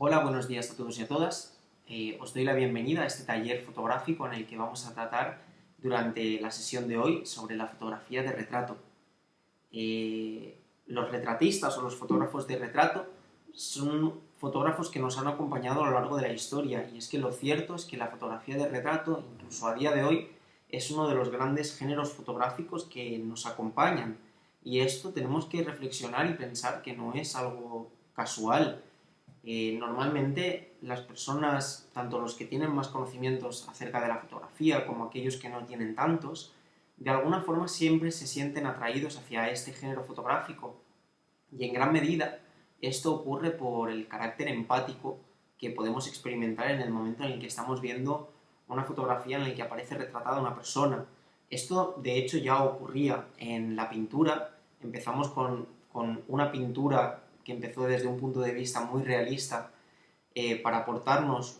Hola, buenos días a todos y a todas. Os doy la bienvenida a este taller fotográfico en el que vamos a tratar durante la sesión de hoy sobre la fotografía de retrato. Los retratistas o los fotógrafos de retrato son fotógrafos que nos han acompañado a lo largo de la historia, y es que lo cierto es que la fotografía de retrato, incluso a día de hoy, es uno de los grandes géneros fotográficos que nos acompañan, y esto tenemos que reflexionar y pensar que no es algo casual. Normalmente las personas, tanto los que tienen más conocimientos acerca de la fotografía como aquellos que no tienen tantos, de alguna forma siempre se sienten atraídos hacia este género fotográfico, y en gran medida esto ocurre por el carácter empático que podemos experimentar en el momento en el que estamos viendo una fotografía en la que aparece retratada una persona. Esto de hecho ya ocurría en la pintura. Empezamos con una pintura que empezó desde un punto de vista muy realista, para aportarnos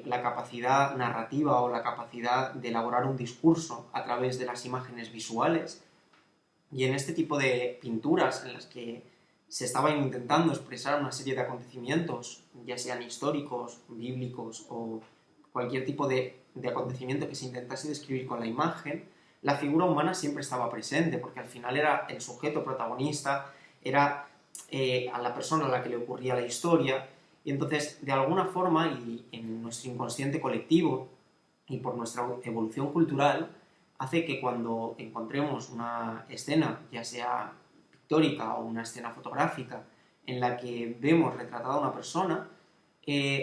la capacidad narrativa o la capacidad de elaborar un discurso a través de las imágenes visuales. Y en este tipo de pinturas en las que se estaban intentando expresar una serie de acontecimientos, ya sean históricos, bíblicos o cualquier tipo de acontecimiento que se intentase describir con la imagen, la figura humana siempre estaba presente, porque al final era el sujeto protagonista, era a la persona a la que le ocurría la historia, y entonces, de alguna forma, y en nuestro inconsciente colectivo, y por nuestra evolución cultural, hace que cuando encontremos una escena, ya sea pictórica o una escena fotográfica, en la que vemos retratada a una persona,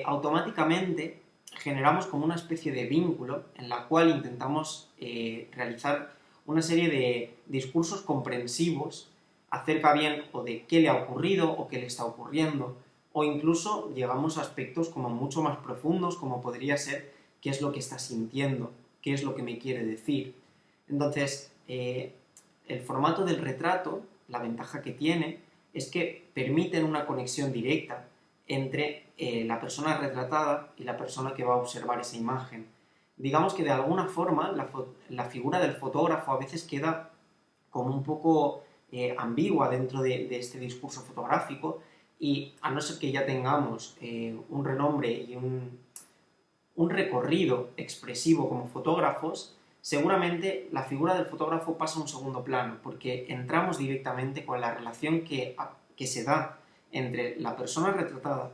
automáticamente generamos como una especie de vínculo en la cual intentamos realizar una serie de discursos comprensivos acerca bien o de qué le ha ocurrido o qué le está ocurriendo, o incluso llegamos a aspectos como mucho más profundos, como podría ser qué es lo que está sintiendo, qué es lo que me quiere decir. Entonces, el formato del retrato, la ventaja que tiene, es que permiten una conexión directa entre la persona retratada y la persona que va a observar esa imagen. Digamos que de alguna forma la figura del fotógrafo a veces queda como un poco ambigua dentro de este discurso fotográfico, y a no ser que ya tengamos un renombre y un recorrido expresivo como fotógrafos, seguramente la figura del fotógrafo pasa a un segundo plano, porque entramos directamente con la relación que se da entre la persona retratada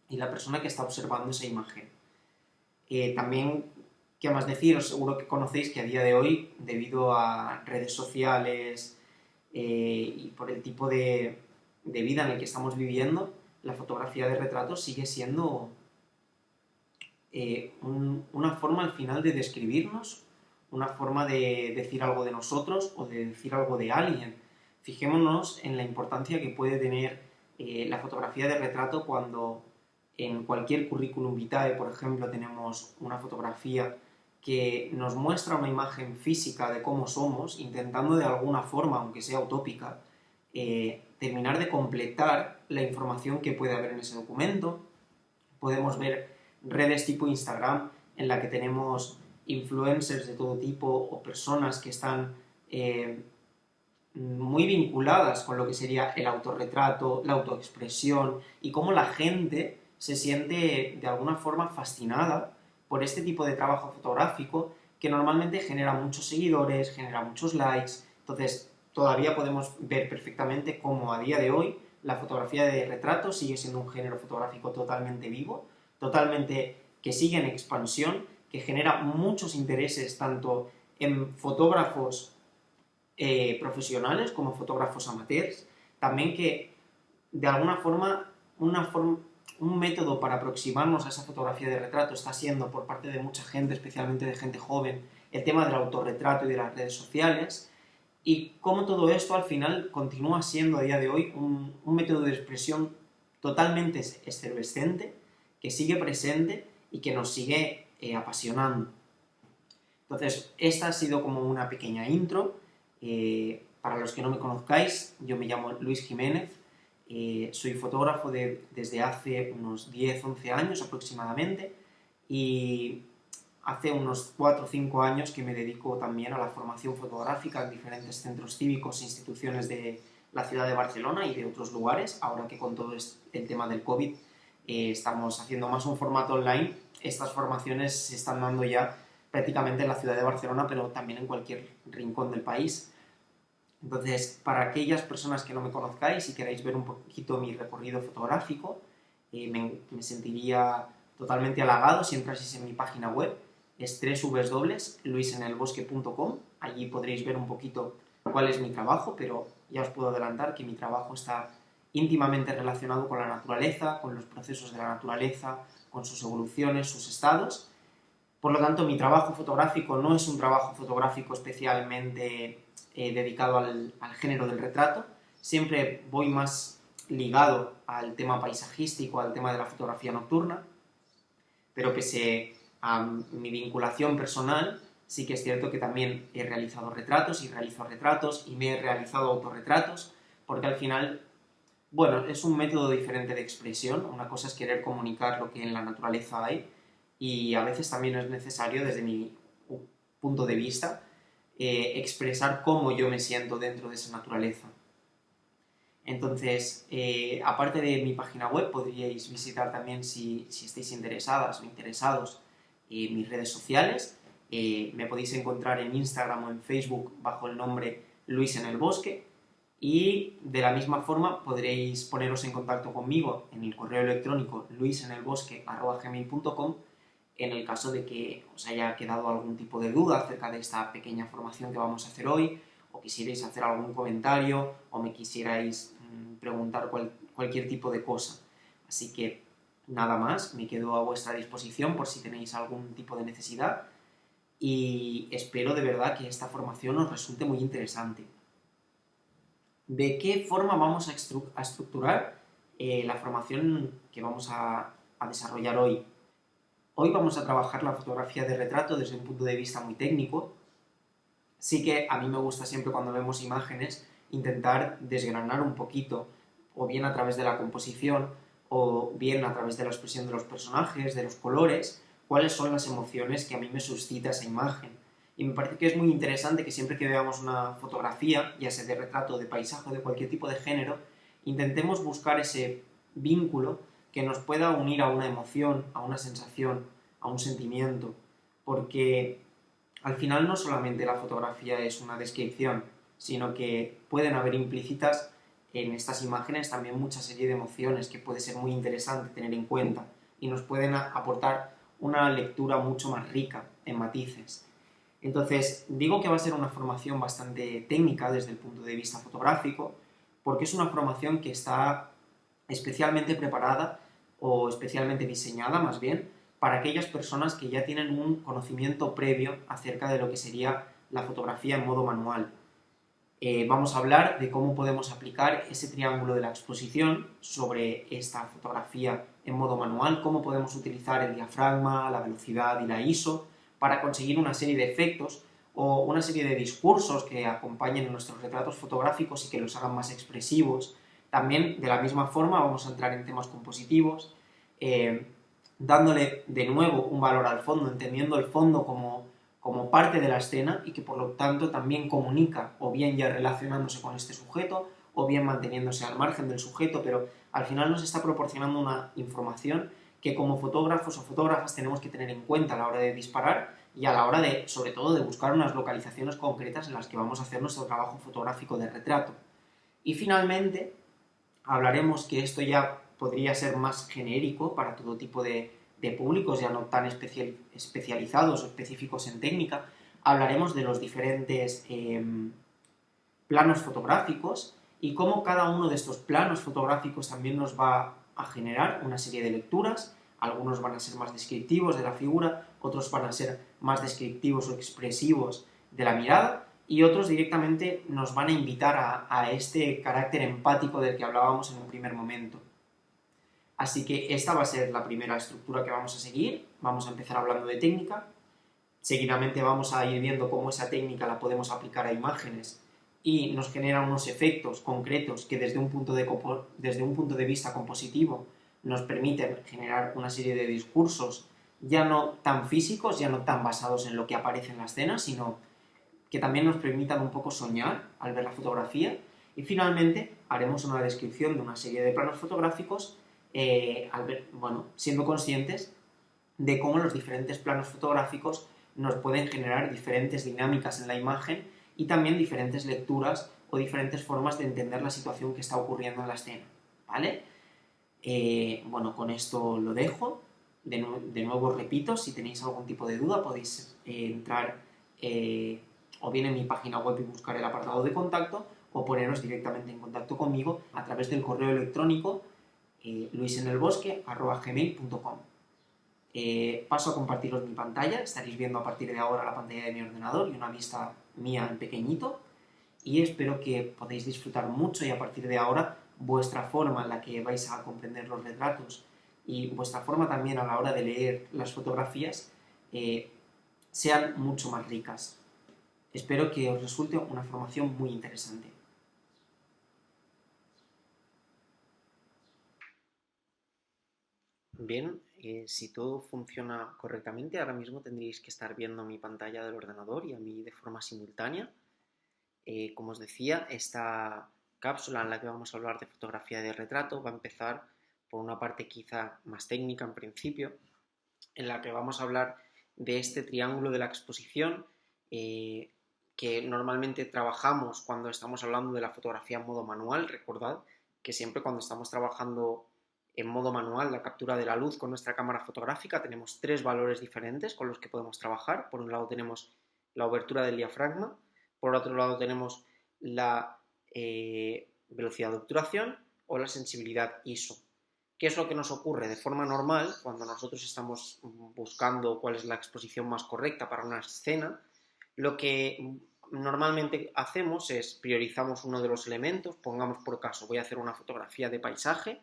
y la persona que está observando esa imagen. También, ¿qué más deciros? Seguro que conocéis que a día de hoy, debido a redes sociales y por el tipo de vida en el que estamos viviendo, la fotografía de retrato sigue siendo una forma al final de describirnos, una forma de decir algo de nosotros o de decir algo de alguien. Fijémonos en la importancia que puede tener la fotografía de retrato cuando en cualquier currículum vitae, por ejemplo, tenemos una fotografía que nos muestra una imagen física de cómo somos, intentando de alguna forma, aunque sea utópica, terminar de completar la información que puede haber en ese documento. Podemos ver redes tipo Instagram en la que tenemos influencers de todo tipo o personas que están muy vinculadas con lo que sería el autorretrato, la autoexpresión, y cómo la gente se siente de alguna forma fascinada por este tipo de trabajo fotográfico que normalmente genera muchos seguidores, genera muchos likes. Entonces todavía podemos ver perfectamente cómo a día de hoy la fotografía de retrato sigue siendo un género fotográfico totalmente vivo, totalmente que sigue en expansión, que genera muchos intereses tanto en fotógrafos profesionales como fotógrafos amateurs, también que de alguna forma un método para aproximarnos a esa fotografía de retrato está siendo por parte de mucha gente, especialmente de gente joven, el tema del autorretrato y de las redes sociales, y cómo todo esto al final continúa siendo a día de hoy un método de expresión totalmente efervescente, que sigue presente y que nos sigue apasionando. Entonces, esta ha sido como una pequeña intro. Para los que no me conozcáis, yo me llamo Luis Jiménez, soy fotógrafo desde hace unos 10-11 años aproximadamente, y hace unos 4 o 5 años que me dedico también a la formación fotográfica en diferentes centros cívicos e instituciones de la ciudad de Barcelona y de otros lugares, ahora que con todo el tema del COVID estamos haciendo más un formato online. Estas formaciones se están dando ya prácticamente en la ciudad de Barcelona, pero también en cualquier rincón del país. Entonces, para aquellas personas que no me conozcáis y queráis ver un poquito mi recorrido fotográfico, me sentiría totalmente halagado si entraseis en mi página web. Es www.luisenelbosque.com. Allí podréis ver un poquito cuál es mi trabajo, pero ya os puedo adelantar que mi trabajo está íntimamente relacionado con la naturaleza, con los procesos de la naturaleza, con sus evoluciones, sus estados. Por lo tanto, mi trabajo fotográfico no es un trabajo fotográfico especialmente dedicado al género del retrato. Siempre voy más ligado al tema paisajístico, al tema de la fotografía nocturna, pero pese a mi vinculación personal, sí que es cierto que también he realizado retratos y realizo retratos y me he realizado autorretratos, porque al final, bueno, es un método diferente de expresión. Una cosa es querer comunicar lo que en la naturaleza hay, y a veces también es necesario, desde mi punto de vista, expresar cómo yo me siento dentro de esa naturaleza. Entonces, aparte de mi página web, podríais visitar también, si estáis interesadas o interesados, mis redes sociales. Me podéis encontrar en Instagram o en Facebook bajo el nombre Luis en el Bosque, y de la misma forma podréis poneros en contacto conmigo en el correo electrónico luisenelbosque@gmail.com en el caso de que os haya quedado algún tipo de duda acerca de esta pequeña formación que vamos a hacer hoy, o quisierais hacer algún comentario, o me quisierais preguntar cualquier tipo de cosa. Así que nada más, me quedo a vuestra disposición por si tenéis algún tipo de necesidad, y espero de verdad que esta formación os resulte muy interesante. ¿De qué forma vamos a estructurar la formación que vamos a desarrollar hoy? Hoy vamos a trabajar la fotografía de retrato desde un punto de vista muy técnico. Sí que a mí me gusta siempre, cuando vemos imágenes, intentar desgranar un poquito, o bien a través de la composición, o bien a través de la expresión de los personajes, de los colores, cuáles son las emociones que a mí me suscita esa imagen. Y me parece que es muy interesante que siempre que veamos una fotografía, ya sea de retrato, de paisaje o de cualquier tipo de género, intentemos buscar ese vínculo que nos pueda unir a una emoción, a una sensación, a un sentimiento, porque al final no solamente la fotografía es una descripción, sino que pueden haber implícitas en estas imágenes también mucha serie de emociones que puede ser muy interesante tener en cuenta, y nos pueden aportar una lectura mucho más rica en matices. Entonces, digo que va a ser una formación bastante técnica desde el punto de vista fotográfico, porque es una formación que está especialmente preparada, o especialmente diseñada más bien, para aquellas personas que ya tienen un conocimiento previo acerca de lo que sería la fotografía en modo manual. Vamos a hablar de cómo podemos aplicar ese triángulo de la exposición sobre esta fotografía en modo manual, cómo podemos utilizar el diafragma, la velocidad y la ISO para conseguir una serie de efectos o una serie de discursos que acompañen nuestros retratos fotográficos y que los hagan más expresivos. También, de la misma forma, vamos a entrar en temas compositivos, dándole de nuevo un valor al fondo, entendiendo el fondo como parte de la escena, y que por lo tanto también comunica, o bien ya relacionándose con este sujeto, o bien manteniéndose al margen del sujeto, pero al final nos está proporcionando una información que como fotógrafos o fotógrafas tenemos que tener en cuenta a la hora de disparar, y a la hora de, sobre todo, de buscar unas localizaciones concretas en las que vamos a hacer nuestro trabajo fotográfico de retrato. Y finalmente, hablaremos, que esto ya podría ser más genérico para todo tipo de públicos, ya no tan especializados o específicos en técnica. Hablaremos de los diferentes planos fotográficos, y cómo cada uno de estos planos fotográficos también nos va a generar una serie de lecturas. Algunos van a ser más descriptivos de la figura, otros van a ser más descriptivos o expresivos de la mirada, y otros directamente nos van a invitar a este carácter empático del que hablábamos en un primer momento. Así que esta va a ser la primera estructura que vamos a seguir. Vamos a empezar hablando de técnica, seguidamente vamos a ir viendo cómo esa técnica la podemos aplicar a imágenes y nos genera unos efectos concretos que desde un punto de vista compositivo nos permiten generar una serie de discursos ya no tan físicos, ya no tan basados en lo que aparece en la escena, sino que también nos permitan un poco soñar al ver la fotografía. Y finalmente haremos una descripción de una serie de planos fotográficos siendo conscientes de cómo los diferentes planos fotográficos nos pueden generar diferentes dinámicas en la imagen y también diferentes lecturas o diferentes formas de entender la situación que está ocurriendo en la escena, ¿vale? Con esto lo dejo. De nuevo repito, si tenéis algún tipo de duda podéis entrar o bien en mi página web y buscar el apartado de contacto o poneros directamente en contacto conmigo a través del correo electrónico luisenelbosque@gmail.com. Paso a compartiros mi pantalla. Estaréis viendo a partir de ahora la pantalla de mi ordenador y una vista mía en pequeñito, y espero que podáis disfrutar mucho y a partir de ahora vuestra forma en la que vais a comprender los retratos y vuestra forma también a la hora de leer las fotografías sean mucho más ricas. Espero que os resulte una formación muy interesante. Bien, si todo funciona correctamente, ahora mismo tendréis que estar viendo mi pantalla del ordenador y a mí de forma simultánea. Como os decía, esta cápsula en la que vamos a hablar de fotografía de retrato va a empezar por una parte quizá más técnica en principio, en la que vamos a hablar de este triángulo de la exposición que normalmente trabajamos cuando estamos hablando de la fotografía en modo manual. Recordad que siempre cuando estamos trabajando en modo manual la captura de la luz con nuestra cámara fotográfica tenemos tres valores diferentes con los que podemos trabajar. Por un lado tenemos la obertura del diafragma, por otro lado tenemos la velocidad de obturación o la sensibilidad ISO. ¿Qué es lo que nos ocurre? De forma normal, cuando nosotros estamos buscando cuál es la exposición más correcta para una escena, lo que normalmente hacemos es priorizamos uno de los elementos. Pongamos por caso, voy a hacer una fotografía de paisaje,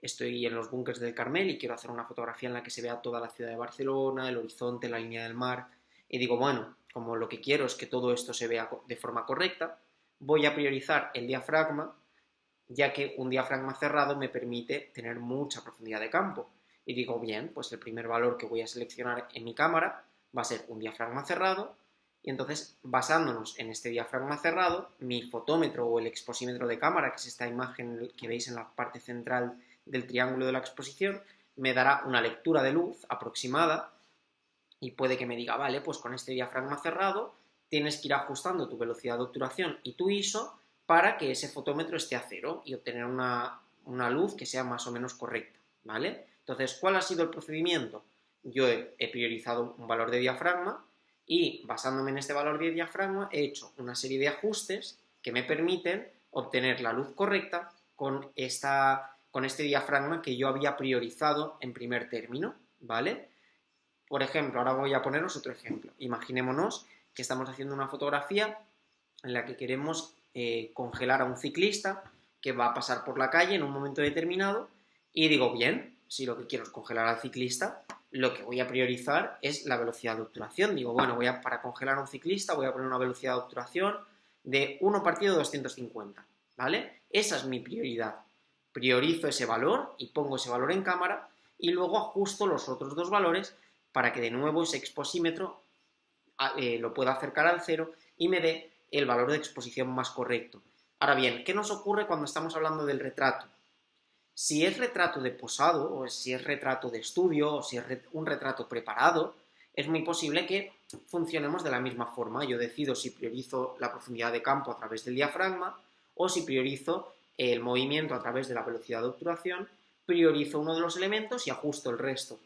estoy en los búnkers del Carmel y quiero hacer una fotografía en la que se vea toda la ciudad de Barcelona, el horizonte, la línea del mar, y digo, bueno, como lo que quiero es que todo esto se vea de forma correcta, voy a priorizar el diafragma, ya que un diafragma cerrado me permite tener mucha profundidad de campo. Y digo, bien, pues el primer valor que voy a seleccionar en mi cámara va a ser un diafragma cerrado, y entonces, basándonos en este diafragma cerrado, mi fotómetro o el exposímetro de cámara, que es esta imagen que veis en la parte central del triángulo de la exposición, me dará una lectura de luz aproximada y puede que me diga, vale, pues con este diafragma cerrado tienes que ir ajustando tu velocidad de obturación y tu ISO para que ese fotómetro esté a cero y obtener una luz que sea más o menos correcta, ¿vale? Entonces, ¿cuál ha sido el procedimiento? Yo he priorizado un valor de diafragma y, basándome en este valor de diafragma, he hecho una serie de ajustes que me permiten obtener la luz correcta con este diafragma que yo había priorizado en primer término, ¿vale? Por ejemplo, ahora voy a poneros otro ejemplo. Imaginémonos que estamos haciendo una fotografía en la que queremos congelar a un ciclista que va a pasar por la calle en un momento determinado y digo, bien, si lo que quiero es congelar al ciclista, lo que voy a priorizar es la velocidad de obturación. Digo, bueno, para congelar a un ciclista voy a poner una velocidad de obturación de 1 partido de 250, ¿vale? Esa es mi prioridad. Priorizo ese valor y pongo ese valor en cámara y luego ajusto los otros dos valores para que de nuevo ese exposímetro lo pueda acercar al cero y me dé el valor de exposición más correcto. Ahora bien, ¿qué nos ocurre cuando estamos hablando del retrato? Si es retrato de posado, o si es retrato de estudio, o si es un retrato preparado, es muy posible que funcionemos de la misma forma. Yo decido si priorizo la profundidad de campo a través del diafragma o si priorizo el movimiento a través de la velocidad de obturación, priorizo uno de los elementos y ajusto el resto.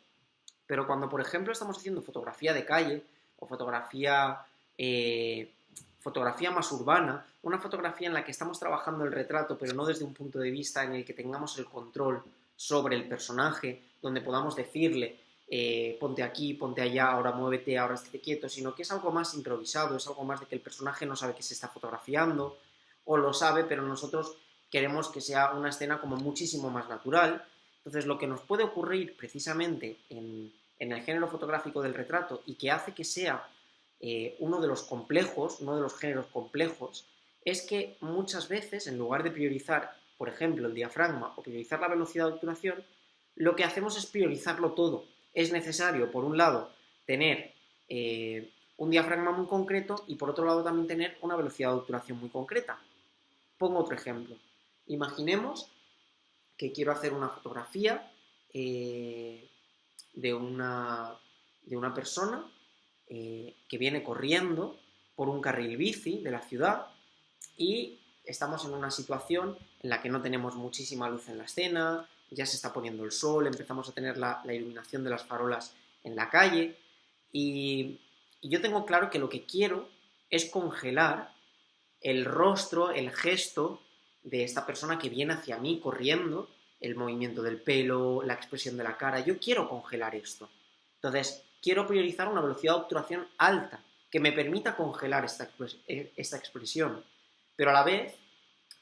Pero cuando, por ejemplo, estamos haciendo fotografía de calle o fotografía más urbana, una fotografía en la que estamos trabajando el retrato, pero no desde un punto de vista en el que tengamos el control sobre el personaje, donde podamos decirle, ponte aquí, ponte allá, ahora muévete, ahora estate quieto, sino que es algo más improvisado, es algo más de que el personaje no sabe que se está fotografiando, o lo sabe, pero nosotros queremos que sea una escena como muchísimo más natural. Entonces, lo que nos puede ocurrir precisamente en el género fotográfico del retrato y que hace que sea uno de los géneros complejos, es que muchas veces, en lugar de priorizar, por ejemplo, el diafragma o priorizar la velocidad de obturación, lo que hacemos es priorizarlo todo. Es necesario, por un lado, tener un diafragma muy concreto y, por otro lado, también tener una velocidad de obturación muy concreta. Pongo otro ejemplo. Imaginemos que quiero hacer una fotografía de una persona que viene corriendo por un carril bici de la ciudad y estamos en una situación en la que no tenemos muchísima luz en la escena, ya se está poniendo el sol, empezamos a tener la iluminación de las farolas en la calle y yo tengo claro que lo que quiero es congelar el rostro, el gesto de esta persona que viene hacia mí corriendo, el movimiento del pelo, la expresión de la cara. Yo quiero congelar esto. Entonces, quiero priorizar una velocidad de obturación alta que me permita congelar esta expresión. Pero a la vez,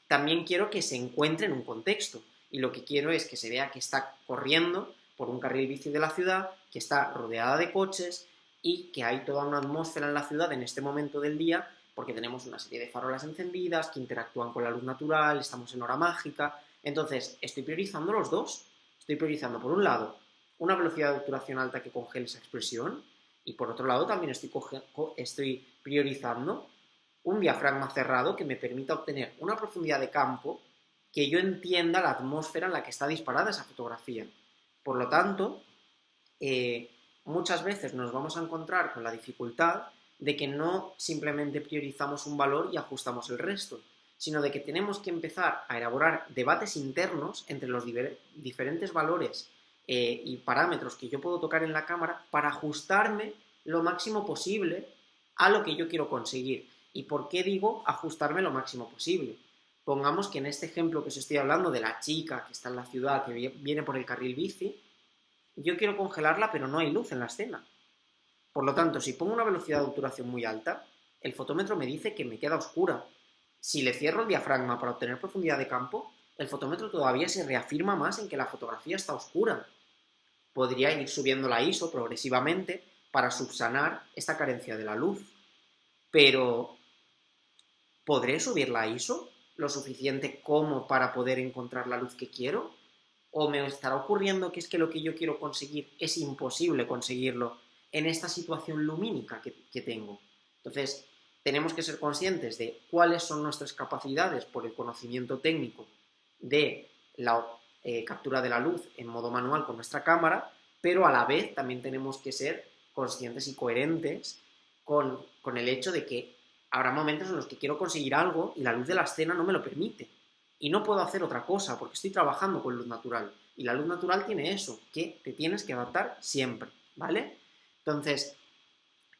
también quiero que se encuentre en un contexto. Y lo que quiero es que se vea que está corriendo por un carril bici de la ciudad, que está rodeada de coches y que hay toda una atmósfera en la ciudad en este momento del día porque tenemos una serie de farolas encendidas que interactúan con la luz natural, estamos en hora mágica. Entonces, estoy priorizando los dos. Estoy priorizando, por un lado, una velocidad de obturación alta que congele esa expresión y, por otro lado, también estoy priorizando un diafragma cerrado que me permita obtener una profundidad de campo que yo entienda la atmósfera en la que está disparada esa fotografía. Por lo tanto, muchas veces nos vamos a encontrar con la dificultad de que no simplemente priorizamos un valor y ajustamos el resto, sino de que tenemos que empezar a elaborar debates internos entre los diferentes valores y parámetros que yo puedo tocar en la cámara para ajustarme lo máximo posible a lo que yo quiero conseguir. ¿Y por qué digo ajustarme lo máximo posible? Pongamos que en este ejemplo que os estoy hablando de la chica que está en la ciudad, que viene por el carril bici, yo quiero congelarla, pero no hay luz en la escena. Por lo tanto, si pongo una velocidad de obturación muy alta, el fotómetro me dice que me queda oscura. Si le cierro el diafragma para obtener profundidad de campo, el fotómetro todavía se reafirma más en que la fotografía está oscura. Podría ir subiendo la ISO progresivamente para subsanar esta carencia de la luz. Pero, ¿podré subir la ISO lo suficiente como para poder encontrar la luz que quiero? ¿O me estará ocurriendo que es que lo que yo quiero conseguir es imposible conseguirlo en esta situación lumínica que tengo? Entonces, tenemos que ser conscientes de cuáles son nuestras capacidades por el conocimiento técnico de la captura de la luz en modo manual con nuestra cámara, pero a la vez también tenemos que ser conscientes y coherentes con el hecho de que habrá momentos en los que quiero conseguir algo y la luz de la escena no me lo permite. Y no puedo hacer otra cosa porque estoy trabajando con luz natural. Y la luz natural tiene eso, que te tienes que adaptar siempre, ¿vale? Entonces,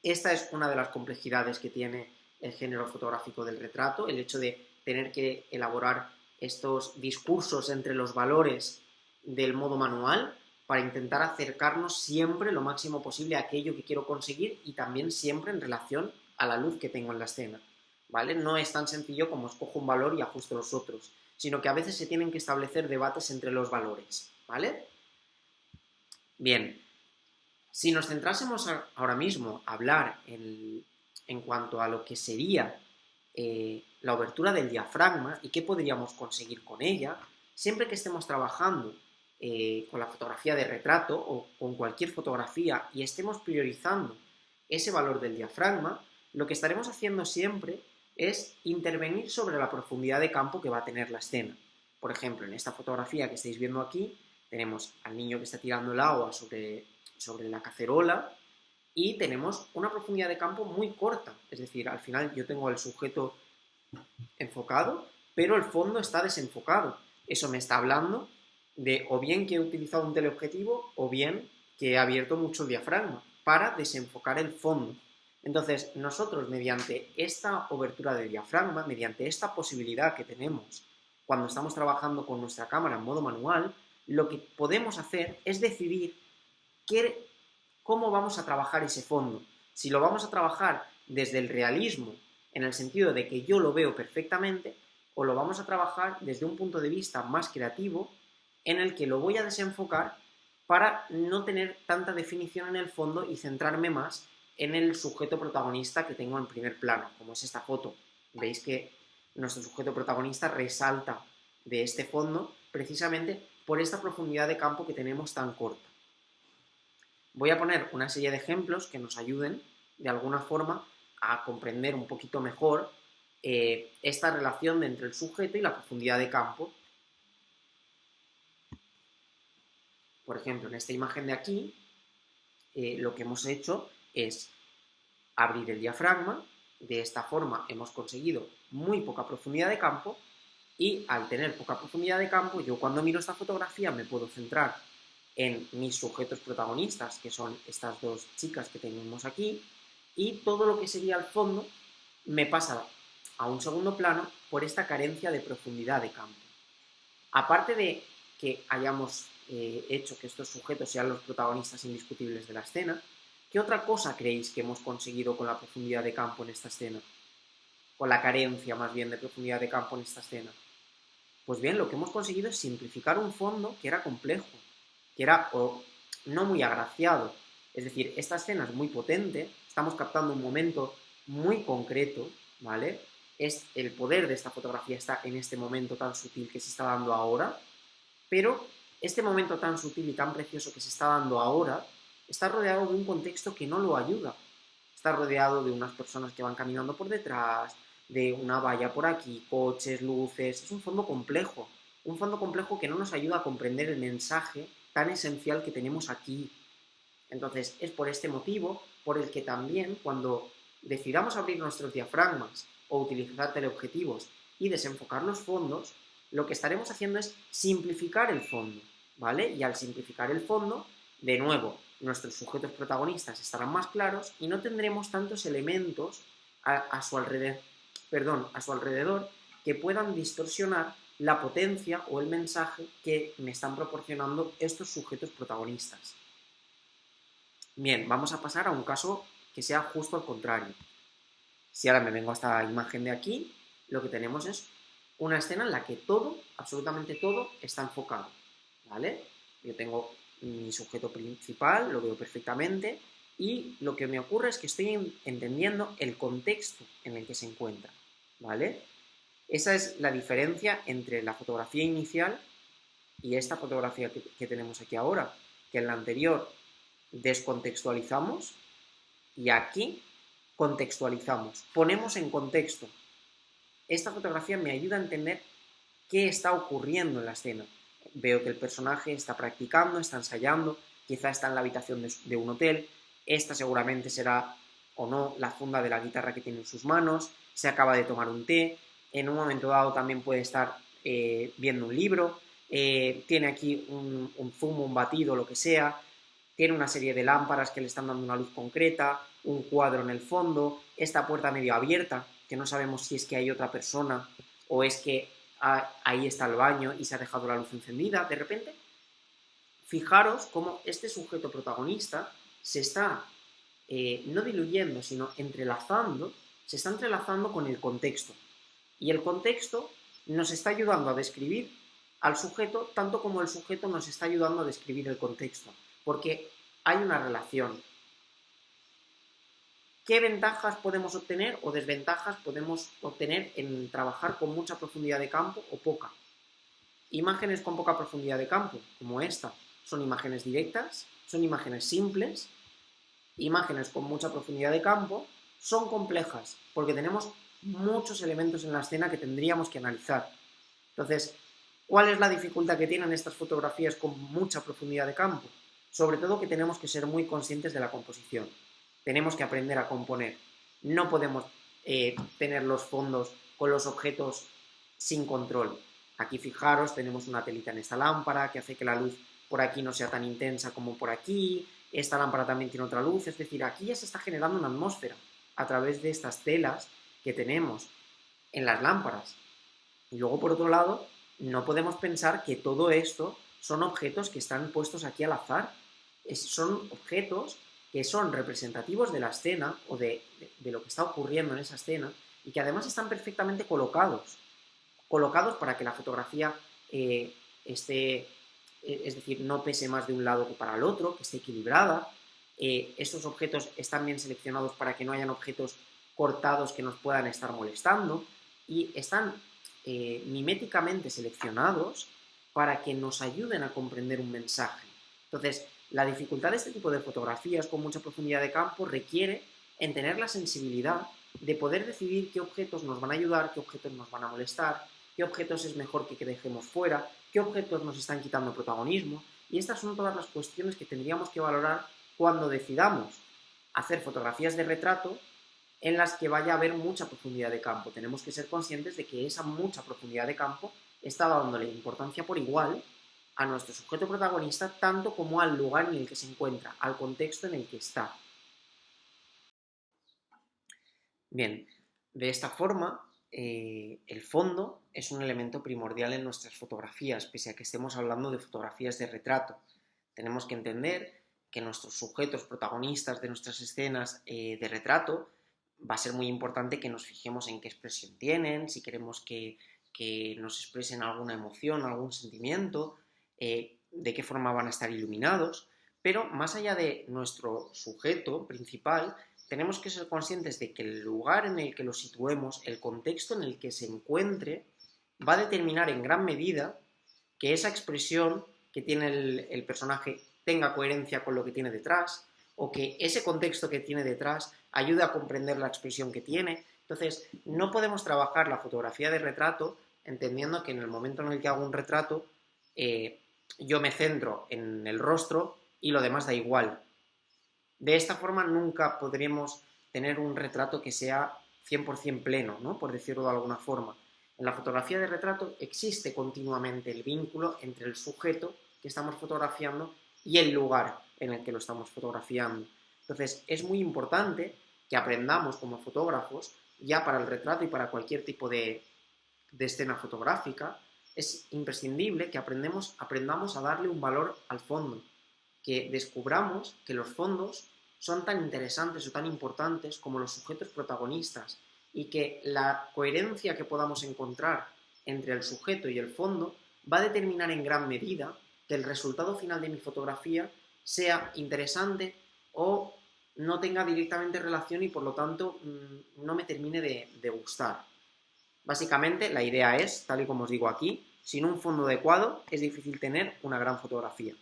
esta es una de las complejidades que tiene el género fotográfico del retrato, el hecho de tener que elaborar estos discursos entre los valores del modo manual para intentar acercarnos siempre lo máximo posible a aquello que quiero conseguir y también siempre en relación a la luz que tengo en la escena, ¿vale? No es tan sencillo como escojo un valor y ajusto los otros, sino que a veces se tienen que establecer debates entre los valores, ¿vale? Bien, si nos centrásemos ahora mismo a hablar en cuanto a lo que sería la obertura del diafragma y qué podríamos conseguir con ella, siempre que estemos trabajando con la fotografía de retrato o con cualquier fotografía y estemos priorizando ese valor del diafragma, lo que estaremos haciendo siempre es intervenir sobre la profundidad de campo que va a tener la escena. Por ejemplo, en esta fotografía que estáis viendo aquí, tenemos al niño que está tirando el agua sobre la cacerola y tenemos una profundidad de campo muy corta. Es decir, al final yo tengo al sujeto enfocado, pero el fondo está desenfocado. Eso me está hablando de o bien que he utilizado un teleobjetivo o bien que he abierto mucho el diafragma para desenfocar el fondo. Entonces, nosotros mediante esta obertura del diafragma, mediante esta posibilidad que tenemos cuando estamos trabajando con nuestra cámara en modo manual, lo que podemos hacer es decidir cómo vamos a trabajar ese fondo. Si lo vamos a trabajar desde el realismo, en el sentido de que yo lo veo perfectamente, o lo vamos a trabajar desde un punto de vista más creativo, en el que lo voy a desenfocar para no tener tanta definición en el fondo y centrarme más en el sujeto protagonista que tengo en primer plano, como es esta foto. Veis que nuestro sujeto protagonista resalta de este fondo precisamente por esta profundidad de campo que tenemos tan corta. Voy a poner una serie de ejemplos que nos ayuden de alguna forma a comprender un poquito mejor esta relación entre el sujeto y la profundidad de campo. Por ejemplo, en esta imagen de aquí, lo que hemos hecho es abrir el diafragma. De esta forma hemos conseguido muy poca profundidad de campo y al tener poca profundidad de campo, yo cuando miro esta fotografía me puedo centrar en mis sujetos protagonistas, que son estas dos chicas que tenemos aquí, y todo lo que sería el fondo me pasa a un segundo plano por esta carencia de profundidad de campo. Aparte de que hayamos hecho que estos sujetos sean los protagonistas indiscutibles de la escena, ¿qué otra cosa creéis que hemos conseguido con la profundidad de campo en esta escena? Con la carencia, más bien, de profundidad de campo en esta escena. Pues bien, lo que hemos conseguido es simplificar un fondo que era complejo, que era no muy agraciado. Es decir, esta escena es muy potente, estamos captando un momento muy concreto, ¿vale? Es el poder de esta fotografía está en este momento tan sutil que se está dando ahora, pero este momento tan sutil y tan precioso que se está dando ahora está rodeado de un contexto que no lo ayuda. Está rodeado de unas personas que van caminando por detrás, de una valla por aquí, coches, luces. Es un fondo complejo que no nos ayuda a comprender el mensaje tan esencial que tenemos aquí. Entonces, es por este motivo por el que también cuando decidamos abrir nuestros diafragmas o utilizar teleobjetivos y desenfocar los fondos, lo que estaremos haciendo es simplificar el fondo, ¿vale? Y al simplificar el fondo, de nuevo, nuestros sujetos protagonistas estarán más claros y no tendremos tantos elementos a su alrededor que puedan distorsionar la potencia o el mensaje que me están proporcionando estos sujetos protagonistas. Bien, vamos a pasar a un caso que sea justo al contrario. Si ahora me vengo a esta imagen de aquí, lo que tenemos es una escena en la que todo, absolutamente todo, está enfocado, ¿vale? Yo tengo mi sujeto principal, lo veo perfectamente, y lo que me ocurre es que estoy entendiendo el contexto en el que se encuentra, ¿vale? Esa es la diferencia entre la fotografía inicial y esta fotografía que tenemos aquí ahora, que en la anterior descontextualizamos y aquí contextualizamos, ponemos en contexto. Esta fotografía me ayuda a entender qué está ocurriendo en la escena. Veo que el personaje está practicando, está ensayando, quizá está en la habitación de un hotel, esta seguramente será o no la funda de la guitarra que tiene en sus manos, se acaba de tomar un té, en un momento dado también puede estar viendo un libro, tiene aquí un zumo, un batido, lo que sea, tiene una serie de lámparas que le están dando una luz concreta, un cuadro en el fondo, esta puerta medio abierta, que no sabemos si es que hay otra persona o es que ahí está el baño y se ha dejado la luz encendida. De repente, fijaros cómo este sujeto protagonista se está no diluyendo, sino entrelazando, se está entrelazando con el contexto. Y el contexto nos está ayudando a describir al sujeto tanto como el sujeto nos está ayudando a describir el contexto, porque hay una relación. ¿Qué ventajas podemos obtener o desventajas podemos obtener en trabajar con mucha profundidad de campo o poca? Imágenes con poca profundidad de campo, como esta, son imágenes directas, son imágenes simples. Imágenes con mucha profundidad de campo son complejas, porque tenemos muchos elementos en la escena que tendríamos que analizar. Entonces, ¿cuál es la dificultad que tienen estas fotografías con mucha profundidad de campo? Sobre todo que tenemos que ser muy conscientes de la composición. Tenemos que aprender a componer. No podemos tener los fondos con los objetos sin control. Aquí fijaros, tenemos una telita en esta lámpara que hace que la luz por aquí no sea tan intensa como por aquí. Esta lámpara también tiene otra luz, es decir, aquí ya se está generando una atmósfera a través de estas telas que tenemos en las lámparas. Y luego, por otro lado, no podemos pensar que todo esto son objetos que están puestos aquí al azar. Son objetos que son representativos de la escena o de lo que está ocurriendo en esa escena y que además están perfectamente colocados para que la fotografía esté, es decir, no pese más de un lado que para el otro, que esté equilibrada. Estos objetos están bien seleccionados para que no hayan objetos cortados que nos puedan estar molestando y están miméticamente seleccionados para que nos ayuden a comprender un mensaje. Entonces, la dificultad de este tipo de fotografías con mucha profundidad de campo requiere en tener la sensibilidad de poder decidir qué objetos nos van a ayudar, qué objetos nos van a molestar, qué objetos es mejor que dejemos fuera, qué objetos nos están quitando protagonismo, Y estas son todas las cuestiones que tendríamos que valorar cuando decidamos hacer fotografías de retrato en las que vaya a haber mucha profundidad de campo. Tenemos que ser conscientes de que esa mucha profundidad de campo está dándole importancia por igual a nuestro sujeto protagonista, tanto como al lugar en el que se encuentra, al contexto en el que está. Bien, de esta forma, el fondo es un elemento primordial en nuestras fotografías, pese a que estemos hablando de fotografías de retrato. Tenemos que entender que nuestros sujetos protagonistas de nuestras escenas de retrato va a ser muy importante que nos fijemos en qué expresión tienen, si queremos que nos expresen alguna emoción, algún sentimiento, de qué forma van a estar iluminados, pero más allá de nuestro sujeto principal, tenemos que ser conscientes de que el lugar en el que lo situemos, el contexto en el que se encuentre, va a determinar en gran medida que esa expresión que tiene el personaje tenga coherencia con lo que tiene detrás, o que ese contexto que tiene detrás ayude a comprender la expresión que tiene. Entonces, no podemos trabajar la fotografía de retrato entendiendo que en el momento en el que hago un retrato, yo me centro en el rostro y lo demás da igual. De esta forma nunca podremos tener un retrato que sea 100% pleno, ¿no? Por decirlo de alguna forma. En la fotografía de retrato existe continuamente el vínculo entre el sujeto que estamos fotografiando y el lugar en el que lo estamos fotografiando. Entonces, es muy importante que aprendamos como fotógrafos, ya para el retrato y para cualquier tipo de escena fotográfica, es imprescindible que aprendamos a darle un valor al fondo, que descubramos que los fondos son tan interesantes o tan importantes como los sujetos protagonistas y que la coherencia que podamos encontrar entre el sujeto y el fondo va a determinar en gran medida que el resultado final de mi fotografía sea interesante o no tenga directamente relación y por lo tanto no me termine de gustar. Básicamente la idea es, tal y como os digo aquí, sin un fondo adecuado es difícil tener una gran fotografía.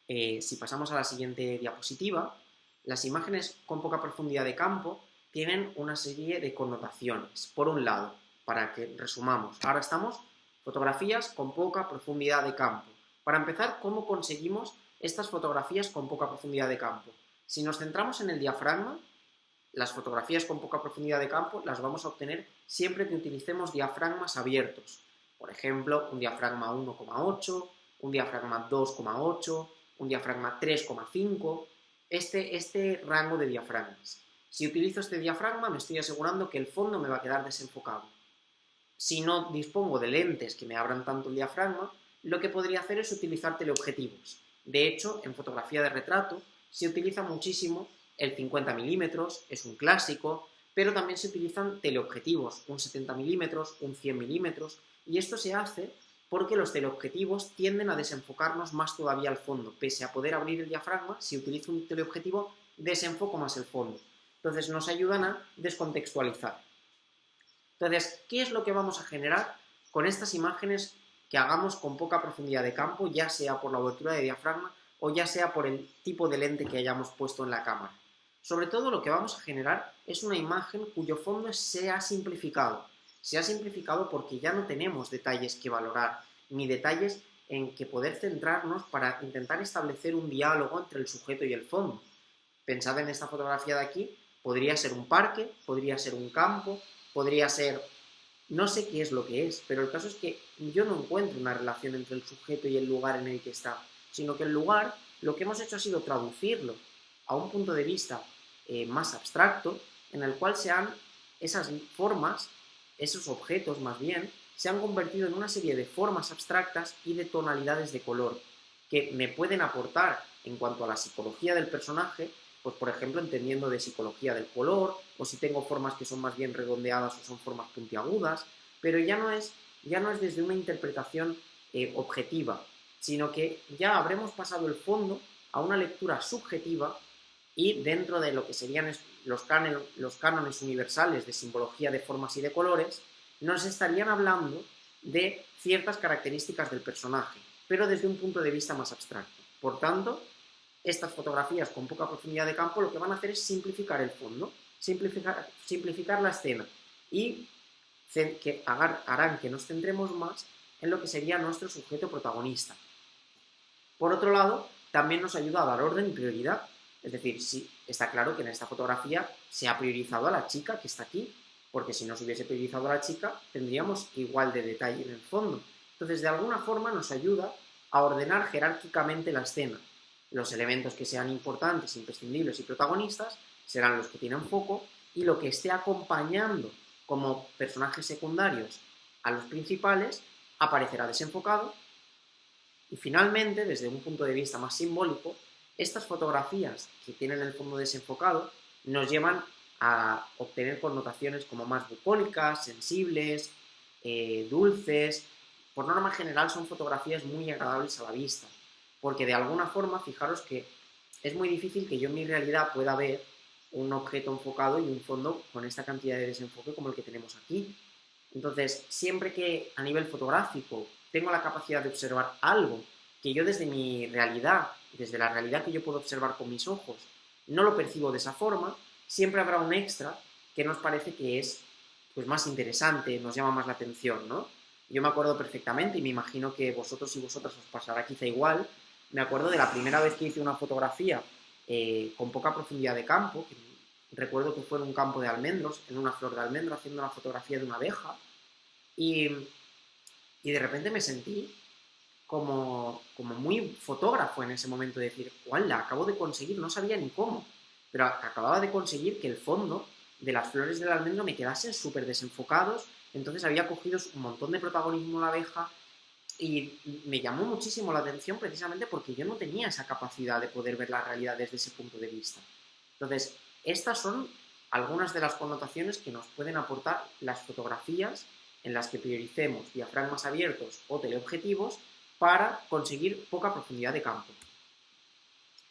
Si pasamos a la siguiente diapositiva, las imágenes con poca profundidad de campo tienen una serie de connotaciones. Por un lado, para que resumamos, ahora estamos fotografías con poca profundidad de campo. Para empezar, ¿cómo conseguimos estas fotografías con poca profundidad de campo? Si nos centramos en el diafragma, las fotografías con poca profundidad de campo las vamos a obtener siempre que utilicemos diafragmas abiertos. Por ejemplo, un diafragma 1,8, un diafragma 2,8, un diafragma 3,5, este rango de diafragmas. Si utilizo este diafragma me estoy asegurando que el fondo me va a quedar desenfocado. Si no dispongo de lentes que me abran tanto el diafragma, lo que podría hacer es utilizar teleobjetivos. De hecho, en fotografía de retrato se utiliza muchísimo el 50 mm, es un clásico, pero también se utilizan teleobjetivos, un 70 mm, un 100 mm, y esto se hace porque los teleobjetivos tienden a desenfocarnos más todavía al fondo. Pese a poder abrir el diafragma, si utilizo un teleobjetivo, desenfoco más el fondo. Entonces nos ayudan a descontextualizar. Entonces, ¿qué es lo que vamos a generar con estas imágenes que hagamos con poca profundidad de campo, ya sea por la abertura de diafragma o ya sea por el tipo de lente que hayamos puesto en la cámara? Sobre todo lo que vamos a generar es una imagen cuyo fondo se ha simplificado. Se ha simplificado porque ya no tenemos detalles que valorar, ni detalles en que poder centrarnos para intentar establecer un diálogo entre el sujeto y el fondo. Pensad en esta fotografía de aquí, podría ser un parque, podría ser un campo, podría ser... no sé qué es lo que es, pero el caso es que yo no encuentro una relación entre el sujeto y el lugar en el que está, sino que el lugar, lo que hemos hecho ha sido traducirlo a un punto de vista más abstracto, en el cual esas formas, esos objetos más bien, se han convertido en una serie de formas abstractas y de tonalidades de color que me pueden aportar en cuanto a la psicología del personaje, pues por ejemplo entendiendo de psicología del color, o si tengo formas que son más bien redondeadas o son formas puntiagudas, pero ya no es desde una interpretación objetiva, sino que ya habremos pasado el fondo a una lectura subjetiva y dentro de lo que serían los cánones universales de simbología de formas y de colores, nos estarían hablando de ciertas características del personaje, pero desde un punto de vista más abstracto. Por tanto, estas fotografías con poca profundidad de campo lo que van a hacer es simplificar el fondo, simplificar la escena y que harán que nos centremos más en lo que sería nuestro sujeto protagonista. Por otro lado, también nos ayuda a dar orden y prioridad. Es decir, sí, está claro que en esta fotografía se ha priorizado a la chica que está aquí, porque si no se hubiese priorizado a la chica, tendríamos igual de detalle en el fondo. Entonces, de alguna forma nos ayuda a ordenar jerárquicamente la escena. Los elementos que sean importantes, imprescindibles y protagonistas serán los que tienen foco, y lo que esté acompañando como personajes secundarios a los principales aparecerá desenfocado. Y finalmente, desde un punto de vista más simbólico, estas fotografías que tienen el fondo desenfocado nos llevan a obtener connotaciones como más bucólicas, sensibles, dulces. Por norma general son fotografías muy agradables a la vista, porque de alguna forma, fijaros que es muy difícil que yo en mi realidad pueda ver un objeto enfocado y un fondo con esta cantidad de desenfoque como el que tenemos aquí. Entonces, siempre que a nivel fotográfico tengo la capacidad de observar algo que yo desde mi realidad, desde la realidad que yo puedo observar con mis ojos, no lo percibo de esa forma, siempre habrá un extra que nos parece que es pues, más interesante, nos llama más la atención, ¿no? Yo me acuerdo perfectamente, y me imagino que vosotros y vosotras os pasará quizá igual, me acuerdo de la primera vez que hice una fotografía con poca profundidad de campo, que recuerdo que fue en un campo de almendros, en una flor de almendro, haciendo una fotografía de una abeja, y de repente me sentí como muy fotógrafo en ese momento, de decir, ¡guau! Acabo de conseguir, no sabía ni cómo, pero acababa de conseguir que el fondo de las flores del almendro me quedasen súper desenfocados, entonces había cogido un montón de protagonismo la abeja, y me llamó muchísimo la atención precisamente porque yo no tenía esa capacidad de poder ver la realidad desde ese punto de vista. Entonces, estas son algunas de las connotaciones que nos pueden aportar las fotografías en las que prioricemos diafragmas abiertos o teleobjetivos para conseguir poca profundidad de campo.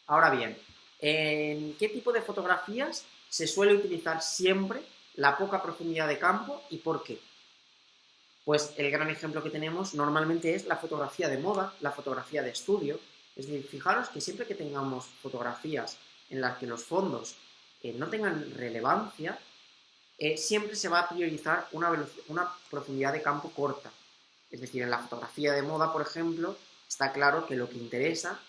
Ahora bien, ¿en qué tipo de fotografías se suele utilizar siempre la poca profundidad de campo y por qué? Pues el gran ejemplo que tenemos normalmente es la fotografía de moda, la fotografía de estudio. Es decir, fijaros que siempre que tengamos fotografías en las que los fondos no tengan relevancia, siempre se va a priorizar una profundidad de campo corta. Es decir, en la fotografía de moda, por ejemplo, está claro que lo que interesa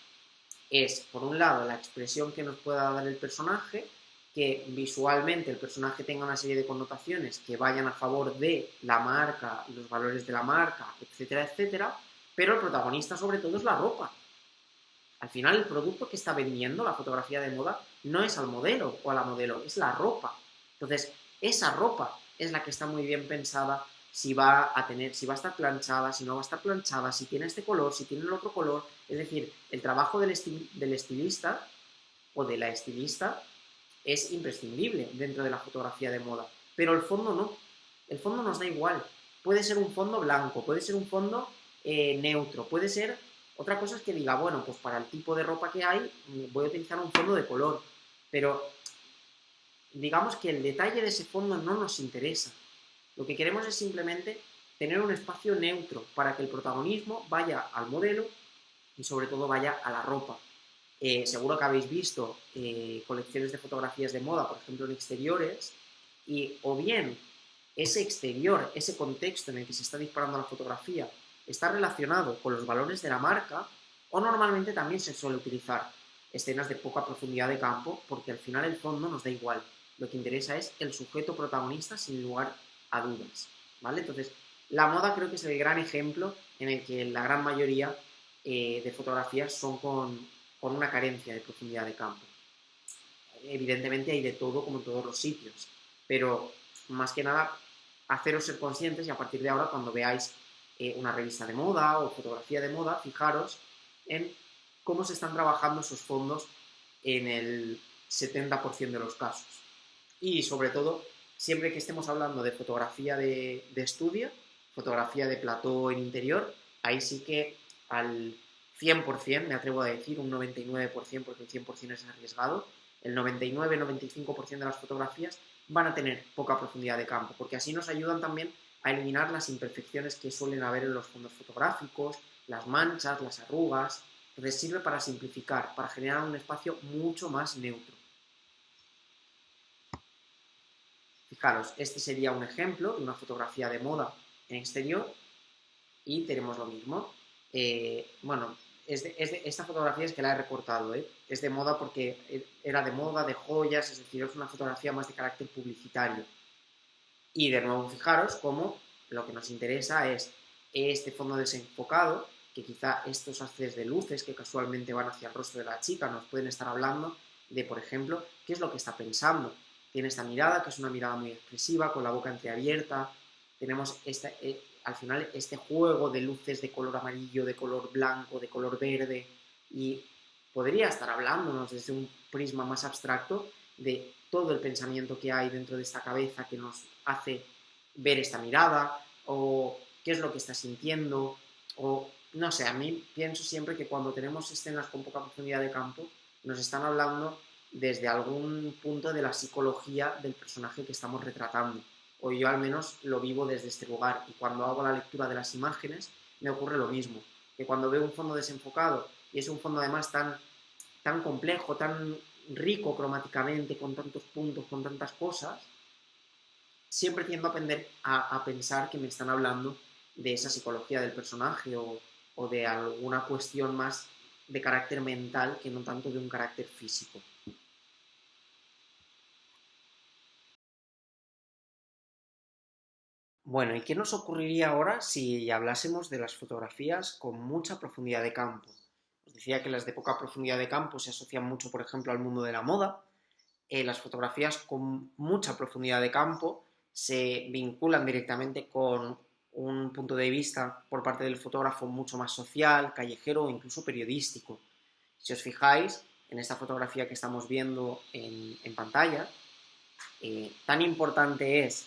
es, por un lado, la expresión que nos pueda dar el personaje, que visualmente el personaje tenga una serie de connotaciones que vayan a favor de la marca, los valores de la marca, etcétera, etcétera, pero el protagonista sobre todo es la ropa. Al final el producto que está vendiendo la fotografía de moda no es al modelo o a la modelo, es la ropa. Entonces, esa ropa es la que está muy bien pensada, si va a estar planchada, si no va a estar planchada, si tiene este color, si tiene el otro color. Es decir, el trabajo del estilista o de la estilista es imprescindible dentro de la fotografía de moda, pero el fondo no. El fondo nos da igual. Puede ser un fondo blanco, puede ser un fondo neutro, puede ser... Otra cosa es que diga, bueno, pues para el tipo de ropa que hay voy a utilizar un fondo de color, pero digamos que el detalle de ese fondo no nos interesa. Lo que queremos es simplemente tener un espacio neutro para que el protagonismo vaya al modelo y sobre todo vaya a la ropa. Seguro que habéis visto colecciones de fotografías de moda, por ejemplo en exteriores, y o bien ese exterior, ese contexto en el que se está disparando la fotografía está relacionado con los valores de la marca, o normalmente también se suele utilizar escenas de poca profundidad de campo, porque al final el fondo nos da igual. Lo que interesa es el sujeto protagonista sin lugar a dudas, ¿vale? Entonces, la moda creo que es el gran ejemplo en el que la gran mayoría de fotografías son con una carencia de profundidad de campo. Evidentemente hay de todo, como en todos los sitios, pero más que nada haceros ser conscientes, y a partir de ahora cuando veáis una revista de moda o fotografía de moda, fijaros en cómo se están trabajando esos fondos en el 70% de los casos. Y sobre todo, siempre que estemos hablando de fotografía de estudio, fotografía de plató en interior, ahí sí que al 100%, me atrevo a decir, un 99%, porque el 100% es arriesgado, el 99-95% de las fotografías van a tener poca profundidad de campo, porque así nos ayudan también a eliminar las imperfecciones que suelen haber en los fondos fotográficos, las manchas, las arrugas. Entonces sirve para simplificar, para generar un espacio mucho más neutro. Fijaros, este sería un ejemplo de una fotografía de moda en exterior. y tenemos lo mismo. Bueno, esta fotografía es que la he recortado, ¿eh? Es de moda porque era de moda, de joyas, es decir, es una fotografía más de carácter publicitario. Y de nuevo, fijaros cómo lo que nos interesa es este fondo desenfocado, que quizá estos haces de luces que casualmente van hacia el rostro de la chica nos pueden estar hablando de, por ejemplo, qué es lo que está pensando. Tiene esta mirada, que es una mirada muy expresiva, con la boca entreabierta. Tenemos al final este juego de luces de color amarillo, de color blanco, de color verde, y podría estar hablándonos desde un prisma más abstracto de todo el pensamiento que hay dentro de esta cabeza que nos hace ver esta mirada, o qué es lo que está sintiendo, o no sé, a mí pienso siempre que cuando tenemos escenas con poca profundidad de campo, nos están hablando desde algún punto de la psicología del personaje que estamos retratando, o yo al menos lo vivo desde este lugar, y cuando hago la lectura de las imágenes me ocurre lo mismo, que cuando veo un fondo desenfocado, y es un fondo además tan complejo, tan rico cromáticamente, con tantos puntos, con tantas cosas, siempre tiendo a pensar que me están hablando de esa psicología del personaje o de alguna cuestión más de carácter mental que no tanto de un carácter físico. Bueno, ¿y qué nos ocurriría ahora si hablásemos de las fotografías con mucha profundidad de campo? Os decía que las de poca profundidad de campo se asocian mucho, por ejemplo, al mundo de la moda. Las fotografías con mucha profundidad de campo se vinculan directamente con un punto de vista por parte del fotógrafo mucho más social, callejero o incluso periodístico. Si os fijáis en esta fotografía que estamos viendo en pantalla, tan importante es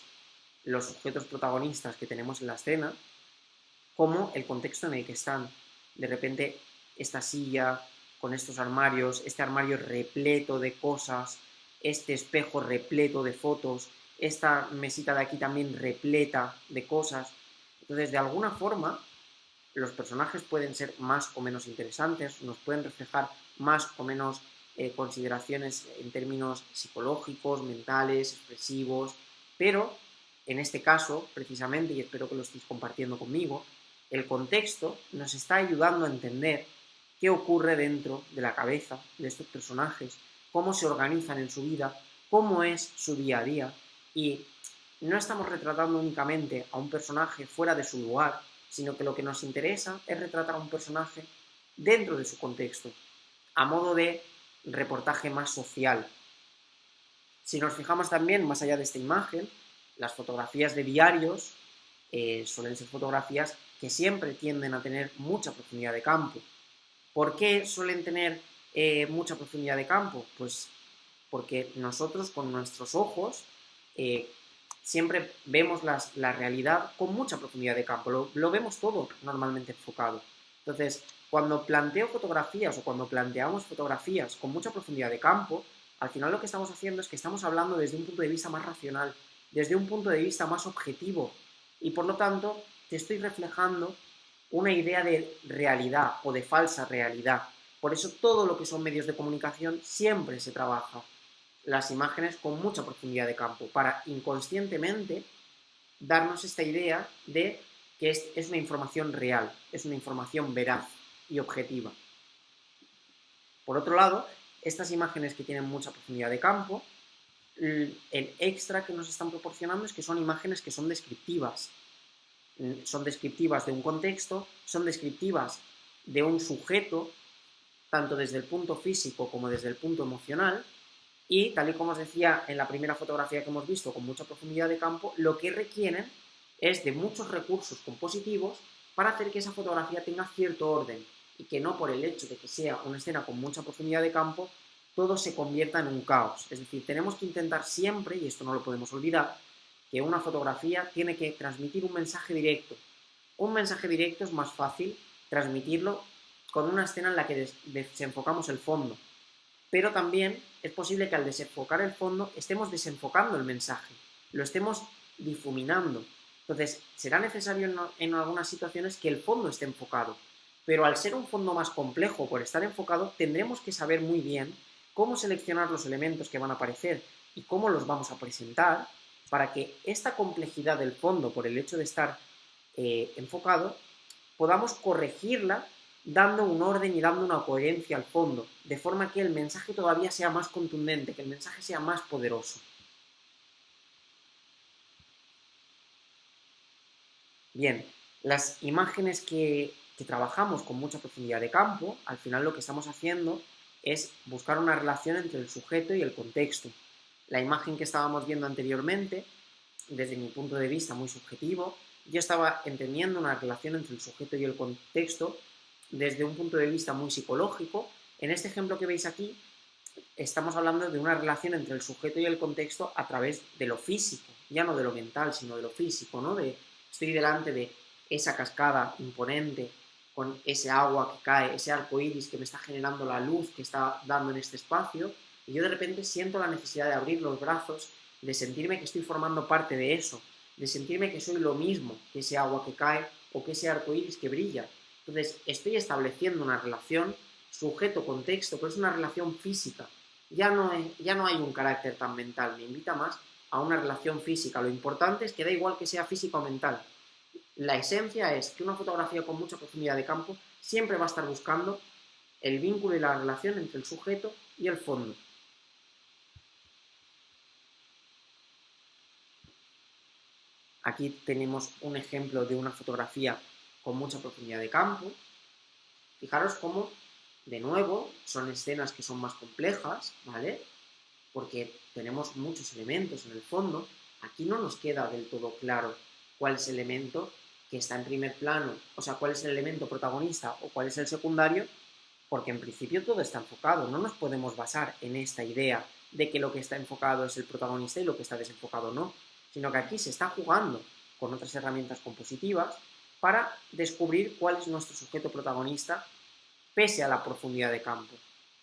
los sujetos protagonistas que tenemos en la escena como el contexto en el que están. De repente, esta silla con estos armarios, este armario repleto de cosas, este espejo repleto de fotos, esta mesita de aquí también repleta de cosas. Entonces, de alguna forma, los personajes pueden ser más o menos interesantes, nos pueden reflejar más o menos consideraciones en términos psicológicos, mentales, expresivos, pero en este caso, precisamente, y espero que lo estéis compartiendo conmigo, el contexto nos está ayudando a entender qué ocurre dentro de la cabeza de estos personajes, cómo se organizan en su vida, cómo es su día a día, y no estamos retratando únicamente a un personaje fuera de su lugar, sino que lo que nos interesa es retratar a un personaje dentro de su contexto, a modo de reportaje más social. Si nos fijamos también, más allá de esta imagen, las fotografías de diarios suelen ser fotografías que siempre tienden a tener mucha profundidad de campo. ¿Por qué suelen tener mucha profundidad de campo? Pues porque nosotros con nuestros ojos siempre vemos la realidad con mucha profundidad de campo, lo vemos todo normalmente enfocado. Entonces, cuando planteo fotografías o cuando planteamos fotografías con mucha profundidad de campo, al final lo que estamos haciendo es que estamos hablando desde un punto de vista más racional, desde un punto de vista más objetivo, y por lo tanto te estoy reflejando una idea de realidad o de falsa realidad. Por eso todo lo que son medios de comunicación siempre se trabaja las imágenes con mucha profundidad de campo, para inconscientemente darnos esta idea de que es una información real, es una información veraz y objetiva. Por otro lado, estas imágenes que tienen mucha profundidad de campo, el extra que nos están proporcionando es que son imágenes que son descriptivas. Son descriptivas de un contexto, son descriptivas de un sujeto, tanto desde el punto físico como desde el punto emocional, y tal y como os decía en la primera fotografía que hemos visto con mucha profundidad de campo, lo que requieren es de muchos recursos compositivos para hacer que esa fotografía tenga cierto orden y que no por el hecho de que sea una escena con mucha profundidad de campo todo se convierta en un caos. Es decir, tenemos que intentar siempre, y esto no lo podemos olvidar, que una fotografía tiene que transmitir un mensaje directo. Un mensaje directo es más fácil transmitirlo con una escena en la que desenfocamos el fondo, pero también es posible que al desenfocar el fondo estemos desenfocando el mensaje, lo estemos difuminando. Entonces, será necesario en algunas situaciones que el fondo esté enfocado, pero al ser un fondo más complejo por estar enfocado, tendremos que saber muy bien cómo seleccionar los elementos que van a aparecer y cómo los vamos a presentar para que esta complejidad del fondo, por el hecho de estar enfocado, podamos corregirla dando un orden y dando una coherencia al fondo, de forma que el mensaje todavía sea más contundente, que el mensaje sea más poderoso. Bien, las imágenes que trabajamos con mucha profundidad de campo, al final lo que estamos haciendo es buscar una relación entre el sujeto y el contexto. La imagen que estábamos viendo anteriormente, desde mi punto de vista muy subjetivo, yo estaba entendiendo una relación entre el sujeto y el contexto desde un punto de vista muy psicológico. En este ejemplo que veis aquí, estamos hablando de una relación entre el sujeto y el contexto a través de lo físico, ya no de lo mental, sino de lo físico, ¿no? Estoy delante de esa cascada imponente, con ese agua que cae, ese arco iris que me está generando la luz que está dando en este espacio, y yo de repente siento la necesidad de abrir los brazos, de sentirme que estoy formando parte de eso, de sentirme que soy lo mismo que ese agua que cae o que ese arco iris que brilla. Entonces, estoy estableciendo una relación sujeto-contexto, pero es una relación física. Ya no hay un carácter tan mental, me invita más a una relación física. Lo importante es que da igual que sea física o mental. La esencia es que una fotografía con mucha profundidad de campo siempre va a estar buscando el vínculo y la relación entre el sujeto y el fondo. Aquí tenemos un ejemplo de una fotografía con mucha profundidad de campo. Fijaros cómo, de nuevo, son escenas que son más complejas, ¿vale? Porque tenemos muchos elementos en el fondo. Aquí no nos queda del todo claro cuál es el elemento que está en primer plano, o sea, cuál es el elemento protagonista o cuál es el secundario, porque en principio todo está enfocado. No nos podemos basar en esta idea de que lo que está enfocado es el protagonista y lo que está desenfocado no, sino que aquí se está jugando con otras herramientas compositivas para descubrir cuál es nuestro sujeto protagonista pese a la profundidad de campo.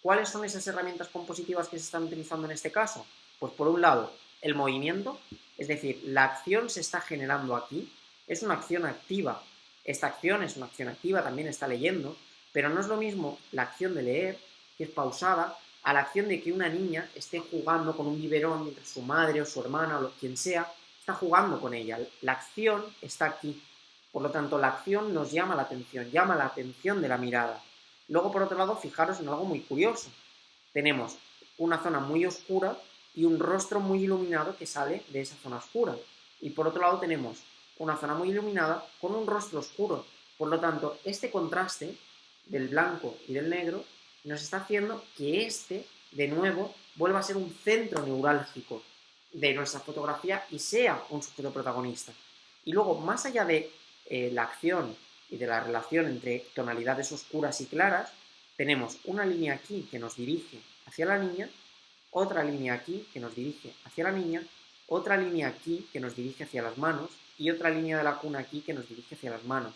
¿Cuáles son esas herramientas compositivas que se están utilizando en este caso? Pues por un lado, el movimiento, es decir, la acción se está generando aquí, es una acción activa. Esta acción es una acción activa, también está leyendo, pero no es lo mismo la acción de leer, que es pausada, a la acción de que una niña esté jugando con un biberón mientras su madre o su hermana o quien sea está jugando con ella. La acción está aquí. Por lo tanto, la acción nos llama la atención de la mirada. Luego, por otro lado, fijaros en algo muy curioso. Tenemos una zona muy oscura y un rostro muy iluminado que sale de esa zona oscura. Y por otro lado tenemos una zona muy iluminada con un rostro oscuro. Por lo tanto, este contraste del blanco y del negro nos está haciendo que de nuevo, vuelva a ser un centro neurálgico de nuestra fotografía y sea un sujeto protagonista. Y luego, más allá de la acción y de la relación entre tonalidades oscuras y claras, tenemos una línea aquí que nos dirige hacia la niña, otra línea aquí que nos dirige hacia la niña, otra línea aquí que nos dirige hacia las manos y otra línea de la cuna aquí que nos dirige hacia las manos,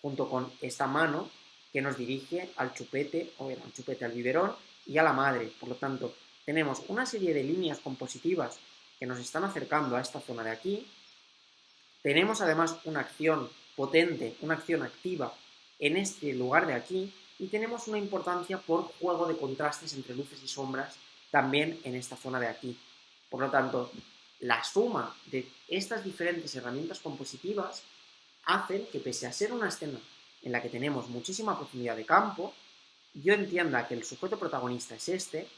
junto con esta mano que nos dirige al chupete, al biberón y a la madre. Por lo tanto, tenemos una serie de líneas compositivas que nos están acercando a esta zona de aquí. Tenemos además una acción potente, una acción activa en este lugar de aquí, y tenemos una importancia por juego de contrastes entre luces y sombras también en esta zona de aquí. Por lo tanto, la suma de estas diferentes herramientas compositivas hacen que, pese a ser una escena en la que tenemos muchísima profundidad de campo, yo entienda que el sujeto protagonista es este,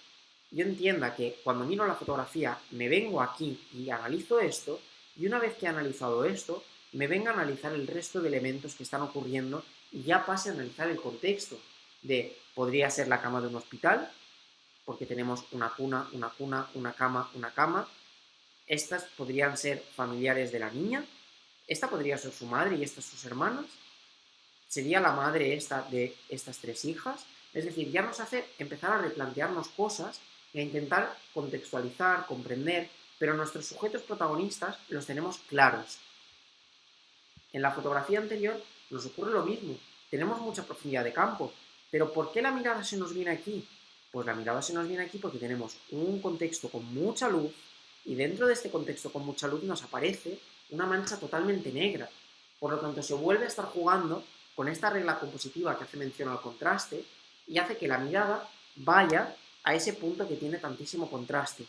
yo entienda que cuando miro la fotografía me vengo aquí y analizo esto, y una vez que he analizado esto, me venga a analizar el resto de elementos que están ocurriendo y ya pase a analizar el contexto de, podría ser la cama de un hospital, porque tenemos una cuna, una cama. Estas podrían ser familiares de la niña, esta podría ser su madre y estas sus hermanas, sería la madre esta de estas tres hijas. Es decir, ya nos hace empezar a replantearnos cosas e intentar contextualizar, comprender, pero nuestros sujetos protagonistas los tenemos claros. En la fotografía anterior nos ocurre lo mismo, tenemos mucha profundidad de campo, pero ¿por qué la mirada se nos viene aquí? Pues la mirada se nos viene aquí porque tenemos un contexto con mucha luz y dentro de este contexto con mucha luz nos aparece una mancha totalmente negra. Por lo tanto, se vuelve a estar jugando con esta regla compositiva que hace mención al contraste y hace que la mirada vaya a ese punto que tiene tantísimo contraste.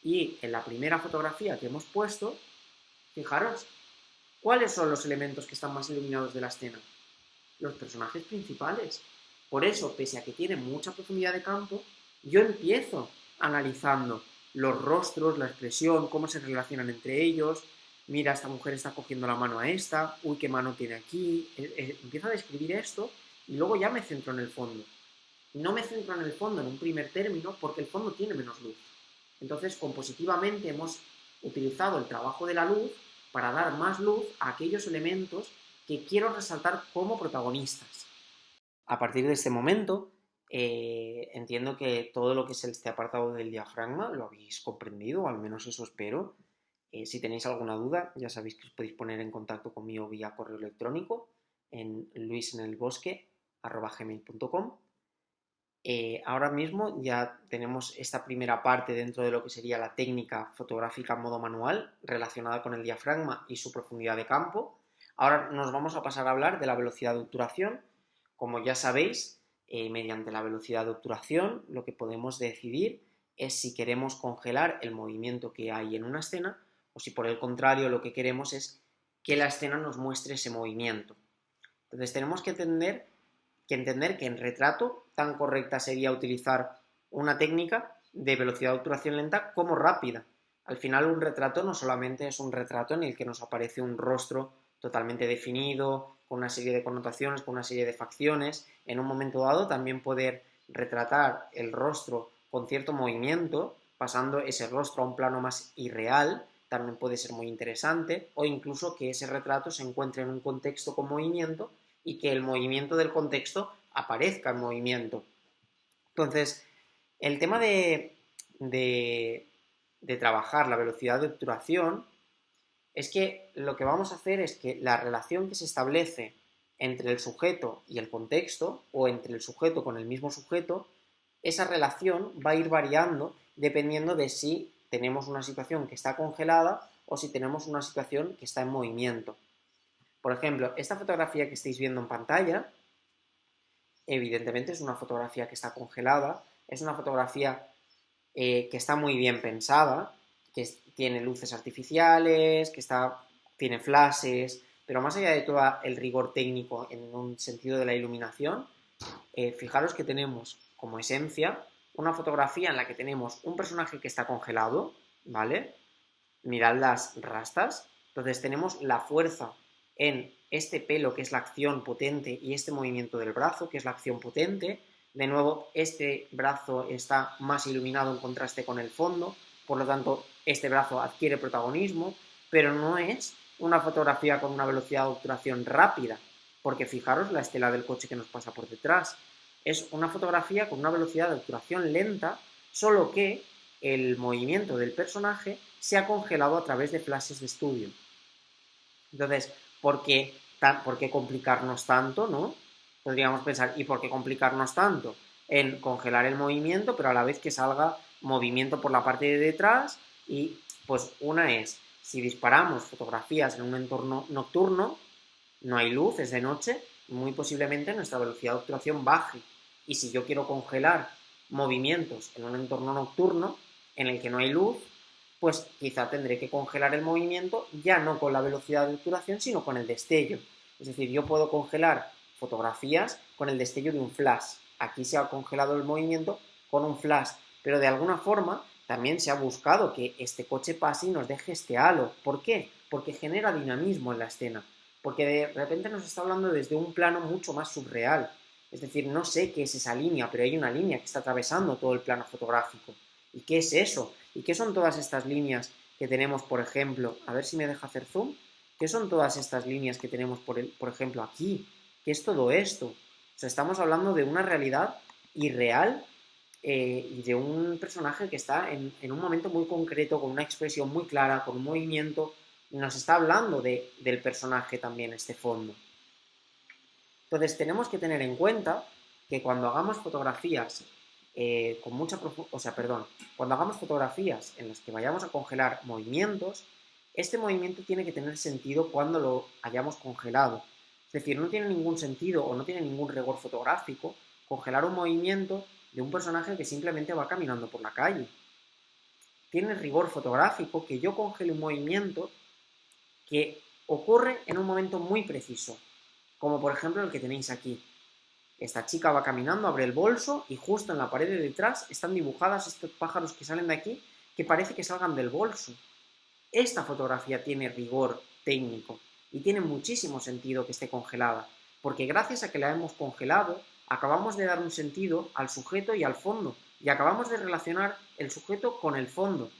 Y en la primera fotografía que hemos puesto, fijaros, ¿Cuáles son los elementos que están más iluminados de la escena? Los personajes principales. Por eso, pese a que tiene mucha profundidad de campo, yo empiezo analizando los rostros, la expresión, cómo se relacionan entre ellos. Mira, esta mujer está cogiendo la mano a esta, uy, qué mano tiene aquí. Empiezo a describir esto y luego ya me centro en el fondo. No me centro en el fondo en un primer término porque el fondo tiene menos luz. Entonces, compositivamente hemos utilizado el trabajo de la luz para dar más luz a aquellos elementos que quiero resaltar como protagonistas. A partir de este momento, entiendo que todo lo que es este apartado del diafragma lo habéis comprendido, o al menos eso espero. Si tenéis alguna duda, ya sabéis que os podéis poner en contacto conmigo vía correo electrónico en luisenelbosque@gmail.com. Ahora mismo ya tenemos esta primera parte dentro de lo que sería la técnica fotográfica en modo manual relacionada con el diafragma y su profundidad de campo. Ahora nos vamos a pasar a hablar de la velocidad de obturación. Como ya sabéis, mediante la velocidad de obturación lo que podemos decidir es si queremos congelar el movimiento que hay en una escena o si por el contrario lo que queremos es que la escena nos muestre ese movimiento. Entonces tenemos que entender que en retrato tan correcta sería utilizar una técnica de velocidad de obturación lenta como rápida. Al final un retrato no solamente es un retrato en el que nos aparece un rostro totalmente definido, con una serie de connotaciones, con una serie de facciones. En un momento dado también poder retratar el rostro con cierto movimiento, pasando ese rostro a un plano más irreal, también puede ser muy interesante, o incluso que ese retrato se encuentre en un contexto con movimiento y que el movimiento del contexto aparezca en movimiento. Entonces, el tema de trabajar la velocidad de obturación es que lo que vamos a hacer es que la relación que se establece entre el sujeto y el contexto, o entre el sujeto con el mismo sujeto, esa relación va a ir variando dependiendo de si tenemos una situación que está congelada o si tenemos una situación que está en movimiento. Por ejemplo, esta fotografía que estáis viendo en pantalla, evidentemente es una fotografía que está congelada, es una fotografía que está muy bien pensada, que tiene luces artificiales, tiene flashes, pero más allá de todo el rigor técnico en un sentido de la iluminación, fijaros que tenemos como esencia una fotografía en la que tenemos un personaje que está congelado, ¿vale? Mirad las rastas, entonces tenemos la fuerza en este pelo, que es la acción potente, y este movimiento del brazo, que es la acción potente. De nuevo, este brazo está más iluminado en contraste con el fondo, por lo tanto, este brazo adquiere protagonismo, pero no es una fotografía con una velocidad de obturación rápida, porque fijaros la estela del coche que nos pasa por detrás. Es una fotografía con una velocidad de obturación lenta, solo que el movimiento del personaje se ha congelado a través de flashes de estudio. Entonces, ¿por qué complicarnos tanto, no? Podríamos pensar, ¿y por qué complicarnos tanto? En congelar el movimiento, pero a la vez que salga movimiento por la parte de detrás. Y pues una es, si disparamos fotografías en un entorno nocturno, no hay luz, es de noche, muy posiblemente nuestra velocidad de obturación baje. Y si yo quiero congelar movimientos en un entorno nocturno en el que no hay luz, pues quizá tendré que congelar el movimiento ya no con la velocidad de obturación, sino con el destello. Es decir, yo puedo congelar fotografías con el destello de un flash. Aquí se ha congelado el movimiento con un flash, pero de alguna forma también se ha buscado que este coche pase y nos deje este halo. ¿Por qué? Porque genera dinamismo en la escena. Porque de repente nos está hablando desde un plano mucho más surreal. Es decir, no sé qué es esa línea, pero hay una línea que está atravesando todo el plano fotográfico. ¿Y qué es eso? ¿Y qué son todas estas líneas que tenemos, por ejemplo? A ver si me deja hacer zoom. ¿Qué son todas estas líneas que tenemos, por ejemplo, aquí? ¿Qué es todo esto? O sea, estamos hablando de una realidad irreal y de un personaje que está en un momento muy concreto, con una expresión muy clara, con un movimiento. Nos está hablando del personaje también, este fondo. Entonces, tenemos que tener en cuenta que cuando hagamos fotografías cuando hagamos fotografías en las que vayamos a congelar movimientos, este movimiento tiene que tener sentido cuando lo hayamos congelado. Es decir, no tiene ningún sentido o no tiene ningún rigor fotográfico congelar un movimiento de un personaje que simplemente va caminando por la calle. Tiene rigor fotográfico que yo congele un movimiento que ocurre en un momento muy preciso, como por ejemplo el que tenéis aquí. Esta chica va caminando, abre el bolso y justo en la pared de detrás están dibujadas estos pájaros que salen de aquí que parece que salgan del bolso. Esta fotografía tiene rigor técnico y tiene muchísimo sentido que esté congelada, porque gracias a que la hemos congelado, acabamos de dar un sentido al sujeto y al fondo, y acabamos de relacionar el sujeto con el fondo,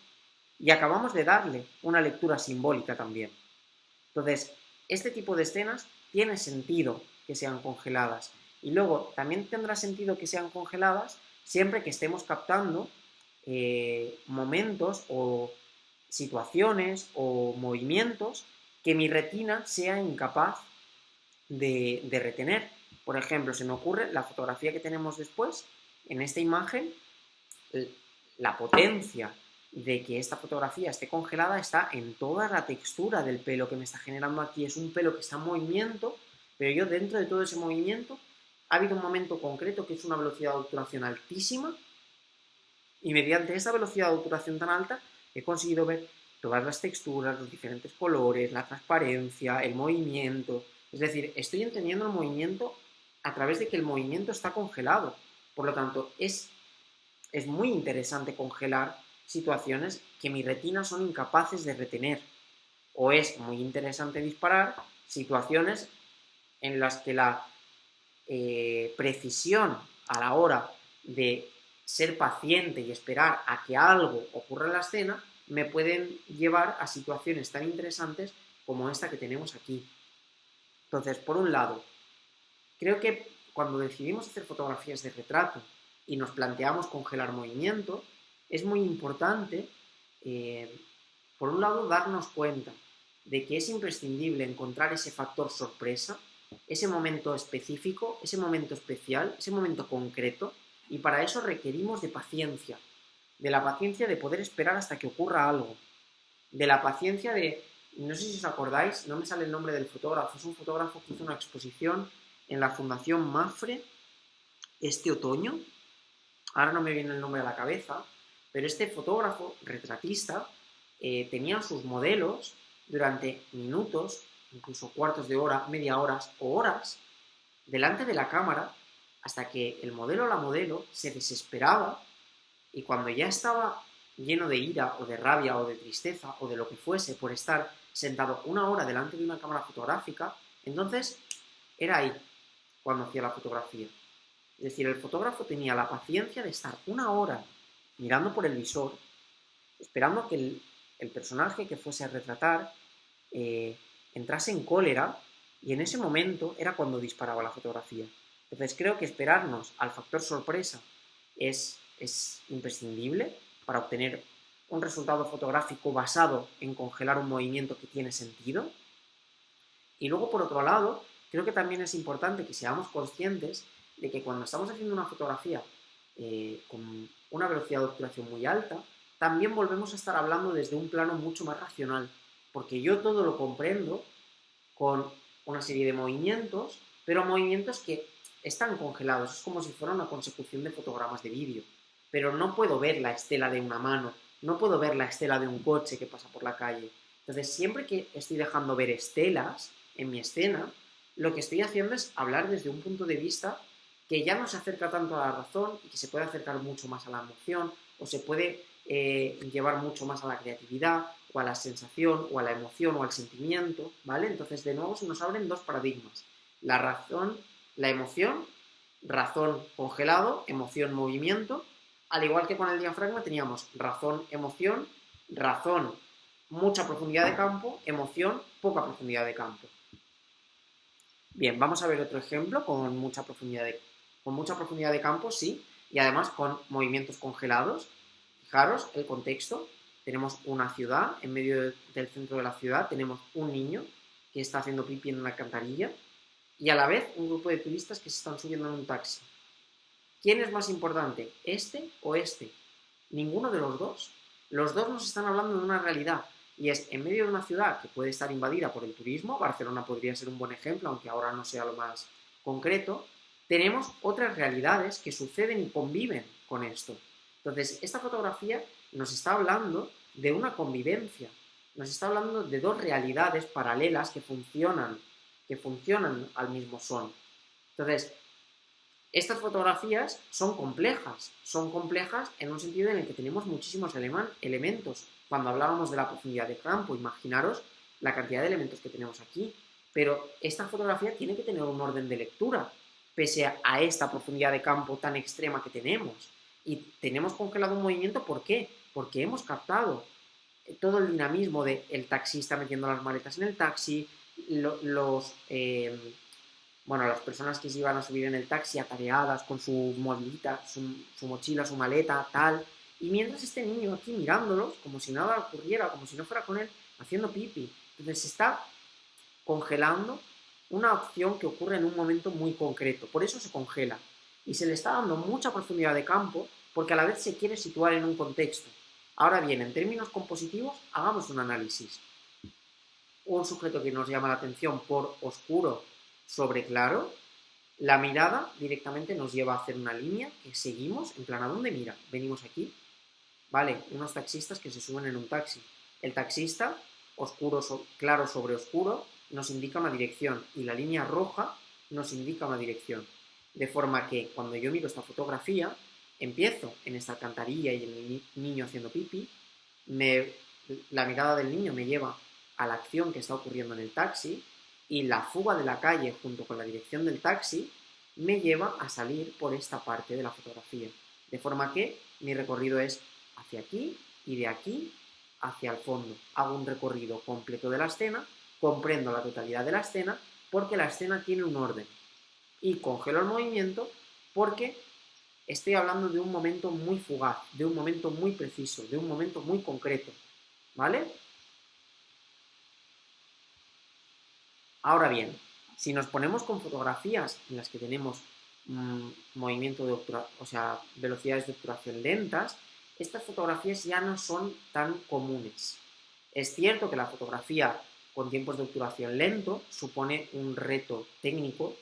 y acabamos de darle una lectura simbólica también. Entonces, este tipo de escenas tiene sentido que sean congeladas, y luego también tendrá sentido que sean congeladas siempre que estemos captando momentos o situaciones o movimientos que mi retina sea incapaz de retener. Por ejemplo, se me ocurre la fotografía que tenemos después, en esta imagen, la potencia de que esta fotografía esté congelada está en toda la textura del pelo que me está generando aquí. Es un pelo que está en movimiento, pero yo dentro de todo ese movimiento ha habido un momento concreto que es una velocidad de obturación altísima y mediante esa velocidad de obturación tan alta he conseguido ver todas las texturas, los diferentes colores, la transparencia, el movimiento. Es decir, estoy entendiendo el movimiento a través de que el movimiento está congelado. Por lo tanto, es muy interesante congelar situaciones que mi retina son incapaces de retener. O es muy interesante disparar situaciones en las que la precisión a la hora de ser paciente y esperar a que algo ocurra en la escena me pueden llevar a situaciones tan interesantes como esta que tenemos aquí. Entonces, por un lado, creo que cuando decidimos hacer fotografías de retrato y nos planteamos congelar movimiento, es muy importante, por un lado, darnos cuenta de que es imprescindible encontrar ese factor sorpresa, ese momento específico, ese momento especial, ese momento concreto, y para eso requerimos de paciencia, de la paciencia de poder esperar hasta que ocurra algo, de la paciencia de, no sé si os acordáis, no me sale el nombre del fotógrafo, es un fotógrafo que hizo una exposición en la Fundación Mafre este otoño, ahora no me viene el nombre a la cabeza, pero este fotógrafo retratista tenía sus modelos durante minutos, incluso cuartos de hora, media hora o horas, delante de la cámara, hasta que el modelo o la modelo se desesperaba y cuando ya estaba lleno de ira o de rabia o de tristeza o de lo que fuese por estar sentado una hora delante de una cámara fotográfica, entonces era ahí cuando hacía la fotografía. Es decir, el fotógrafo tenía la paciencia de estar una hora mirando por el visor, esperando a que el personaje que fuese a retratar entrase en cólera y en ese momento era cuando disparaba la fotografía. Entonces creo que esperarnos al factor sorpresa es imprescindible para obtener un resultado fotográfico basado en congelar un movimiento que tiene sentido. Y luego, por otro lado, creo que también es importante que seamos conscientes de que cuando estamos haciendo una fotografía con una velocidad de obturación muy alta, también volvemos a estar hablando desde un plano mucho más racional, porque yo todo lo comprendo con una serie de movimientos, pero movimientos que están congelados, es como si fuera una consecución de fotogramas de vídeo, pero no puedo ver la estela de una mano, no puedo ver la estela de un coche que pasa por la calle. Entonces, siempre que estoy dejando ver estelas en mi escena, lo que estoy haciendo es hablar desde un punto de vista que ya no se acerca tanto a la razón y que se puede acercar mucho más a la emoción o se puede llevar mucho más a la creatividad o a la sensación o a la emoción o al sentimiento, ¿vale? Entonces, de nuevo, se nos abren dos paradigmas. La razón, la emoción, razón congelado, emoción movimiento. Al igual que con el diafragma teníamos razón, emoción, razón, mucha profundidad de campo, emoción, poca profundidad de campo. Bien, vamos a ver otro ejemplo con mucha profundidad de campo, sí, y además con movimientos congelados. Fijaros el contexto. Tenemos una ciudad, en medio del centro de la ciudad tenemos un niño que está haciendo pipí en una alcantarilla y a la vez un grupo de turistas que se están subiendo en un taxi. ¿Quién es más importante, este o este? Ninguno de los dos. Los dos nos están hablando de una realidad y es en medio de una ciudad que puede estar invadida por el turismo, Barcelona podría ser un buen ejemplo, aunque ahora no sea lo más concreto, tenemos otras realidades que suceden y conviven con esto. Entonces, esta fotografía nos está hablando de una convivencia, Nos está hablando de dos realidades paralelas que funcionan al mismo son. Entonces, estas fotografías son complejas en un sentido en el que tenemos muchísimos elementos. Cuando hablábamos de la profundidad de campo, imaginaros la cantidad de elementos que tenemos aquí. Pero esta fotografía tiene que tener un orden de lectura, pese a esta profundidad de campo tan extrema que tenemos. Y tenemos congelado un movimiento, ¿por qué? Porque hemos captado todo el dinamismo del taxista metiendo las maletas en el taxi, las personas que se iban a subir en el taxi atareadas con su mochilita, su mochila, su maleta, tal. Y mientras este niño aquí mirándolos, como si nada ocurriera, como si no fuera con él, haciendo pipi. Entonces se está congelando una acción que ocurre en un momento muy concreto. Por eso se congela. Y se le está dando mucha profundidad de campo porque a la vez se quiere situar en un contexto. Ahora bien, en términos compositivos, hagamos un análisis. Un sujeto que nos llama la atención por oscuro sobre claro, la mirada directamente nos lleva a hacer una línea que seguimos, en plan, ¿a dónde mira? Venimos aquí, vale, unos taxistas que se suben en un taxi. El taxista, claro sobre oscuro, nos indica una dirección y la línea roja nos indica una dirección. De forma que cuando yo miro esta fotografía, empiezo en esta alcantarilla y en el niño haciendo pipí, la mirada del niño me lleva a la acción que está ocurriendo en el taxi y la fuga de la calle junto con la dirección del taxi me lleva a salir por esta parte de la fotografía. De forma que mi recorrido es hacia aquí y de aquí hacia el fondo. Hago un recorrido completo de la escena, comprendo la totalidad de la escena porque la escena tiene un orden. Y congelo el movimiento porque estoy hablando de un momento muy fugaz, de un momento muy preciso, de un momento muy concreto. ¿Vale? Ahora bien, si nos ponemos con fotografías en las que tenemos velocidades de obturación lentas, estas fotografías ya no son tan comunes. Es cierto que la fotografía con tiempos de obturación lento supone un reto técnico,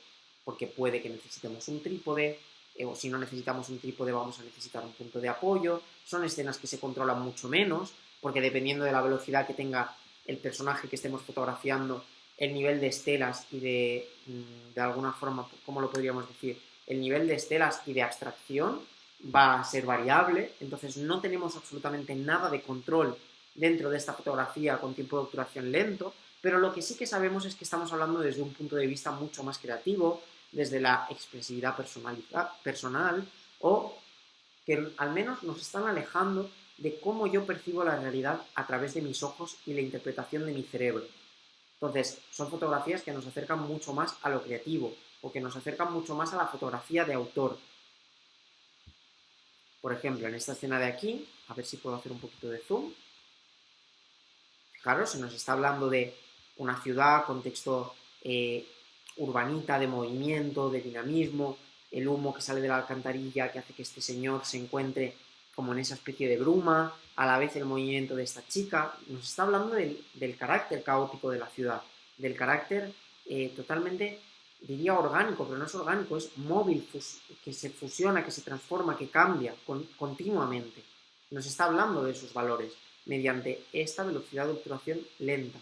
porque puede que necesitemos un trípode, o si no necesitamos un trípode vamos a necesitar un punto de apoyo. Son escenas que se controlan mucho menos, porque dependiendo de la velocidad que tenga el personaje que estemos fotografiando, el nivel de estelas y de alguna forma, ¿cómo lo podríamos decir? El nivel de estelas y de abstracción va a ser variable, entonces no tenemos absolutamente nada de control dentro de esta fotografía con tiempo de obturación lento, pero lo que sí que sabemos es que estamos hablando desde un punto de vista mucho más creativo, desde la expresividad personal, o que al menos nos están alejando de cómo yo percibo la realidad a través de mis ojos y la interpretación de mi cerebro. Entonces, son fotografías que nos acercan mucho más a lo creativo, o que nos acercan mucho más a la fotografía de autor. Por ejemplo, en esta escena de aquí, a ver si puedo hacer un poquito de zoom. Fijaros, se nos está hablando de una ciudad, contexto urbanita, de movimiento, de dinamismo, el humo que sale de la alcantarilla que hace que este señor se encuentre como en esa especie de bruma, a la vez el movimiento de esta chica. Nos está hablando del carácter caótico de la ciudad, del carácter totalmente, diría orgánico, pero no es orgánico, es móvil, que se fusiona, que se transforma, que cambia continuamente. Nos está hablando de sus valores mediante esta velocidad de obturación lenta.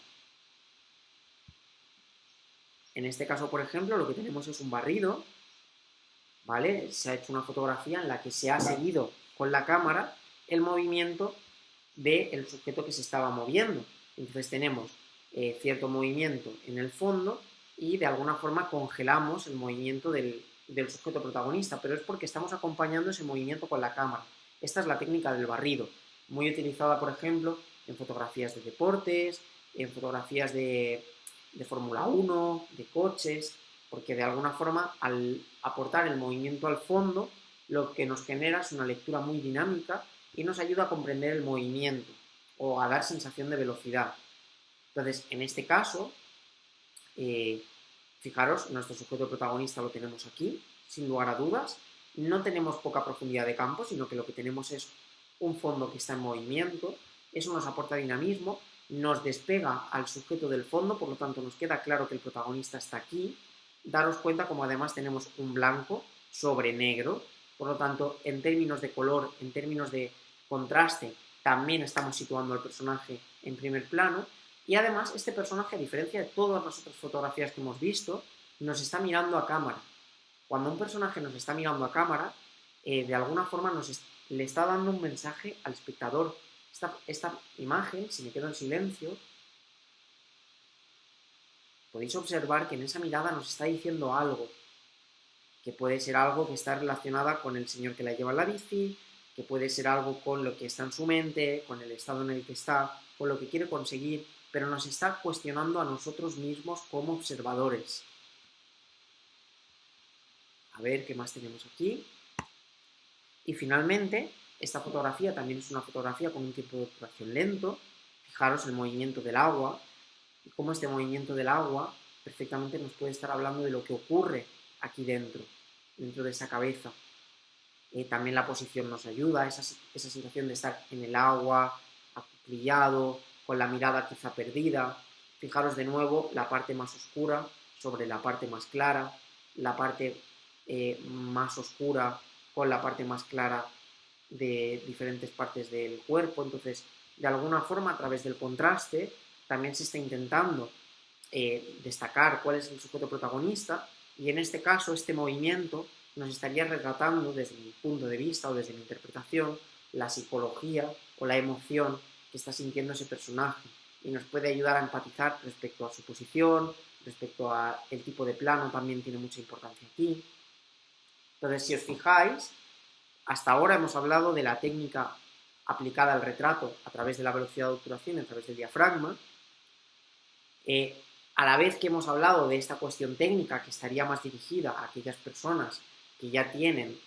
En este caso, por ejemplo, lo que tenemos es un barrido, ¿vale? Se ha hecho una fotografía en la que se ha seguido con la cámara el movimiento del sujeto que se estaba moviendo. Entonces tenemos cierto movimiento en el fondo y de alguna forma congelamos el movimiento del sujeto protagonista, pero es porque estamos acompañando ese movimiento con la cámara. Esta es la técnica del barrido, muy utilizada, por ejemplo, en fotografías de deportes, en fotografías de Fórmula 1, de coches, porque de alguna forma al aportar el movimiento al fondo, lo que nos genera es una lectura muy dinámica y nos ayuda a comprender el movimiento o a dar sensación de velocidad. Entonces, en este caso, fijaros, nuestro sujeto protagonista lo tenemos aquí, sin lugar a dudas. No tenemos poca profundidad de campo, sino que lo que tenemos es un fondo que está en movimiento. Eso nos aporta dinamismo, nos despega al sujeto del fondo, por lo tanto nos queda claro que el protagonista está aquí. Daros cuenta como además tenemos un blanco sobre negro, por lo tanto en términos de color, en términos de contraste, también estamos situando al personaje en primer plano, y además este personaje, a diferencia de todas las otras fotografías que hemos visto, nos está mirando a cámara. Cuando un personaje nos está mirando a cámara, de alguna forma le está dando un mensaje al espectador. Esta imagen, si me quedo en silencio, podéis observar que en esa mirada nos está diciendo algo, que puede ser algo que está relacionada con el señor que la lleva en la bici, que puede ser algo con lo que está en su mente, con el estado en el que está, con lo que quiere conseguir, pero nos está cuestionando a nosotros mismos como observadores. A ver qué más tenemos aquí. Y finalmente, esta fotografía también es una fotografía con un tiempo de obturación lento. Fijaros el movimiento del agua y cómo este movimiento del agua perfectamente nos puede estar hablando de lo que ocurre aquí dentro de esa cabeza. También la posición nos ayuda, esa sensación de estar en el agua, acuclillado, con la mirada quizá perdida. Fijaros de nuevo la parte más oscura sobre la parte más clara, la parte más oscura con la parte más clara de diferentes partes del cuerpo. Entonces, de alguna forma, a través del contraste, también se está intentando destacar cuál es el sujeto protagonista, y en este caso, este movimiento nos estaría retratando, desde mi punto de vista o desde mi interpretación, la psicología o la emoción que está sintiendo ese personaje, y nos puede ayudar a empatizar respecto a su posición, respecto a el tipo de plano, también tiene mucha importancia aquí. Entonces, si os fijáis, hasta ahora hemos hablado de la técnica aplicada al retrato a través de la velocidad de obturación, a través del diafragma. A la vez que hemos hablado de esta cuestión técnica que estaría más dirigida a aquellas personas que ya tienen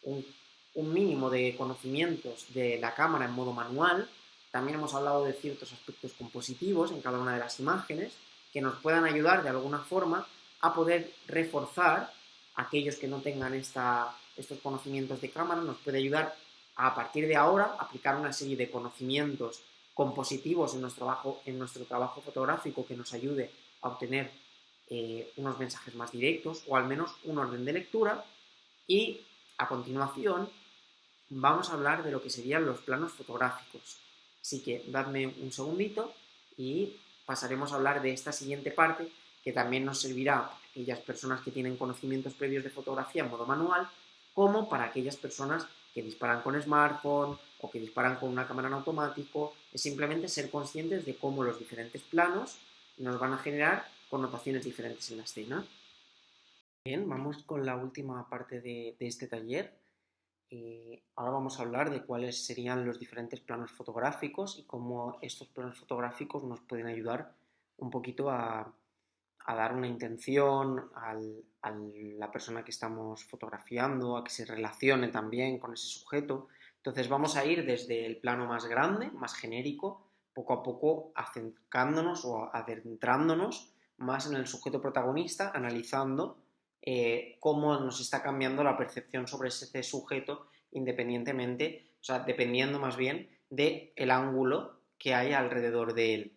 un mínimo de conocimientos de la cámara en modo manual, también hemos hablado de ciertos aspectos compositivos en cada una de las imágenes que nos puedan ayudar de alguna forma a poder reforzar a aquellos que no tengan estos conocimientos de cámara. Nos puede ayudar a partir de ahora a aplicar una serie de conocimientos compositivos en nuestro trabajo fotográfico que nos ayude a obtener unos mensajes más directos o al menos un orden de lectura. Y a continuación vamos a hablar de lo que serían los planos fotográficos. Así que dadme un segundito y pasaremos a hablar de esta siguiente parte, que también nos servirá para aquellas personas que tienen conocimientos previos de fotografía en modo manual, como para aquellas personas que disparan con smartphone o que disparan con una cámara en automático. Es simplemente ser conscientes de cómo los diferentes planos nos van a generar connotaciones diferentes en la escena. Bien, vamos con la última parte de este taller. Ahora vamos a hablar de cuáles serían los diferentes planos fotográficos y cómo estos planos fotográficos nos pueden ayudar un poquito a dar una intención a la persona que estamos fotografiando, a que se relacione también con ese sujeto. Entonces vamos a ir desde el plano más grande, más genérico, poco a poco acercándonos o adentrándonos más en el sujeto protagonista, analizando cómo nos está cambiando la percepción sobre ese sujeto independientemente, o sea, dependiendo más bien del ángulo que hay alrededor de él.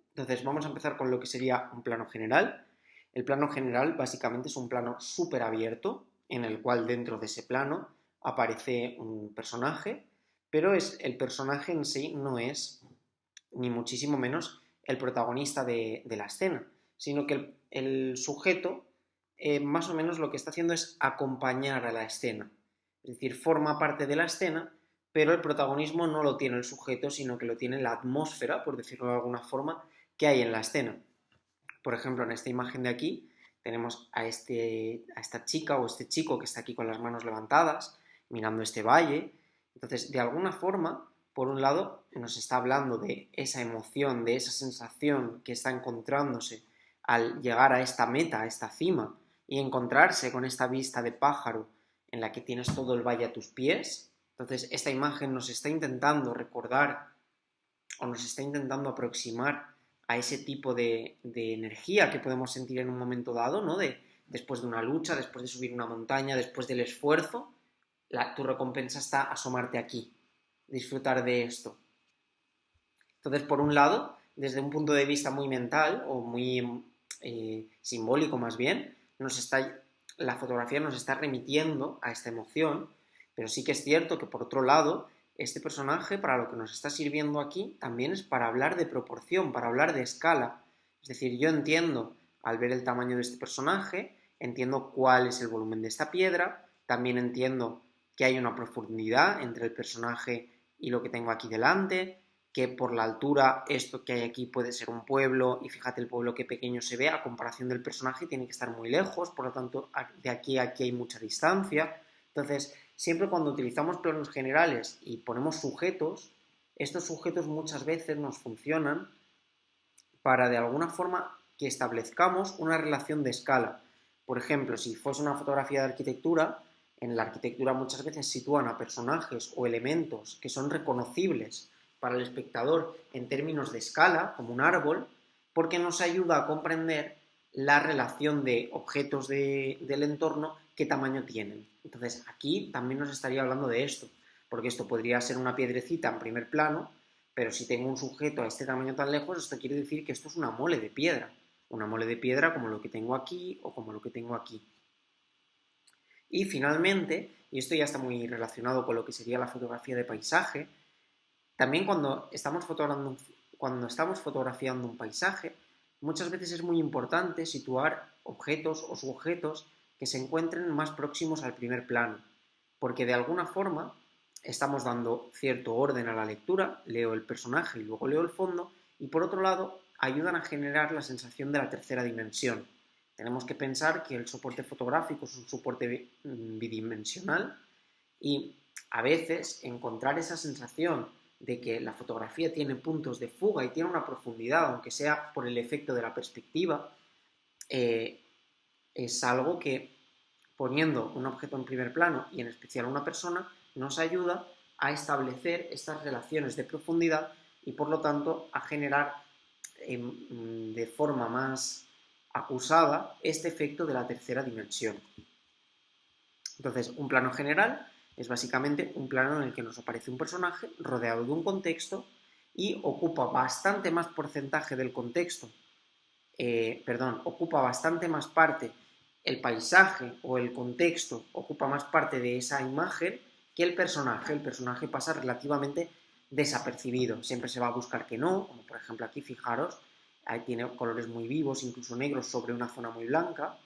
Entonces vamos a empezar con lo que sería un plano general. El plano general básicamente es un plano súper abierto en el cual dentro de ese plano aparece un personaje, pero el personaje en sí no es ni muchísimo menos el protagonista de la escena, sino que el sujeto más o menos lo que está haciendo es acompañar a la escena, es decir, forma parte de la escena, pero el protagonismo no lo tiene el sujeto, sino que lo tiene la atmósfera, por decirlo de alguna forma, que hay en la escena. Por ejemplo, en esta imagen de aquí tenemos a esta chica o este chico que está aquí con las manos levantadas, mirando este valle. Entonces, de alguna forma, por un lado, nos está hablando de esa emoción, de esa sensación que está encontrándose al llegar a esta meta, a esta cima, y encontrarse con esta vista de pájaro en la que tienes todo el valle a tus pies. Entonces, esta imagen nos está intentando recordar o nos está intentando aproximar a ese tipo de energía que podemos sentir en un momento dado, ¿no? Después de una lucha, después de subir una montaña, después del esfuerzo, tu recompensa está asomarte aquí, disfrutar de esto. Entonces, por un lado, desde un punto de vista muy mental o muy simbólico más bien, la fotografía nos está remitiendo a esta emoción, pero sí que es cierto que por otro lado este personaje, para lo que nos está sirviendo aquí, también es para hablar de proporción, para hablar de escala. Es decir, yo entiendo, al ver el tamaño de este personaje, entiendo cuál es el volumen de esta piedra, también entiendo que hay una profundidad entre el personaje y lo que tengo aquí delante, que por la altura esto que hay aquí puede ser un pueblo, y fíjate el pueblo qué pequeño se ve a comparación del personaje, tiene que estar muy lejos, por lo tanto de aquí a aquí hay mucha distancia. Entonces, siempre cuando utilizamos planos generales y ponemos sujetos, estos sujetos muchas veces nos funcionan para de alguna forma que establezcamos una relación de escala. Por ejemplo, si fuese una fotografía de arquitectura, en la arquitectura muchas veces sitúan a personajes o elementos que son reconocibles para el espectador en términos de escala, como un árbol, porque nos ayuda a comprender la relación de objetos del entorno, qué tamaño tienen. Entonces, aquí también nos estaría hablando de esto, porque esto podría ser una piedrecita en primer plano, pero si tengo un sujeto a este tamaño tan lejos, esto quiere decir que esto es una mole de piedra. Una mole de piedra como lo que tengo aquí o como lo que tengo aquí. Y finalmente, y esto ya está muy relacionado con lo que sería la fotografía de paisaje, también cuando estamos fotografiando un paisaje, muchas veces es muy importante situar objetos o sujetos que se encuentren más próximos al primer plano, porque de alguna forma estamos dando cierto orden a la lectura, leo el personaje y luego leo el fondo, y por otro lado ayudan a generar la sensación de la tercera dimensión. Tenemos que pensar que el soporte fotográfico es un soporte bidimensional y a veces encontrar esa sensación de que la fotografía tiene puntos de fuga y tiene una profundidad, aunque sea por el efecto de la perspectiva, es algo que poniendo un objeto en primer plano y en especial una persona, nos ayuda a establecer estas relaciones de profundidad y por lo tanto a generar de forma más acusada este efecto de la tercera dimensión. Entonces, un plano general es básicamente un plano en el que nos aparece un personaje rodeado de un contexto y ocupa bastante más porcentaje del contexto, ocupa bastante más parte el paisaje o el contexto, ocupa más parte de esa imagen que el personaje. El personaje pasa relativamente desapercibido, siempre se va a buscar que no, como por ejemplo aquí, fijaros, ahí tiene colores muy vivos, incluso negros sobre una zona muy blanca,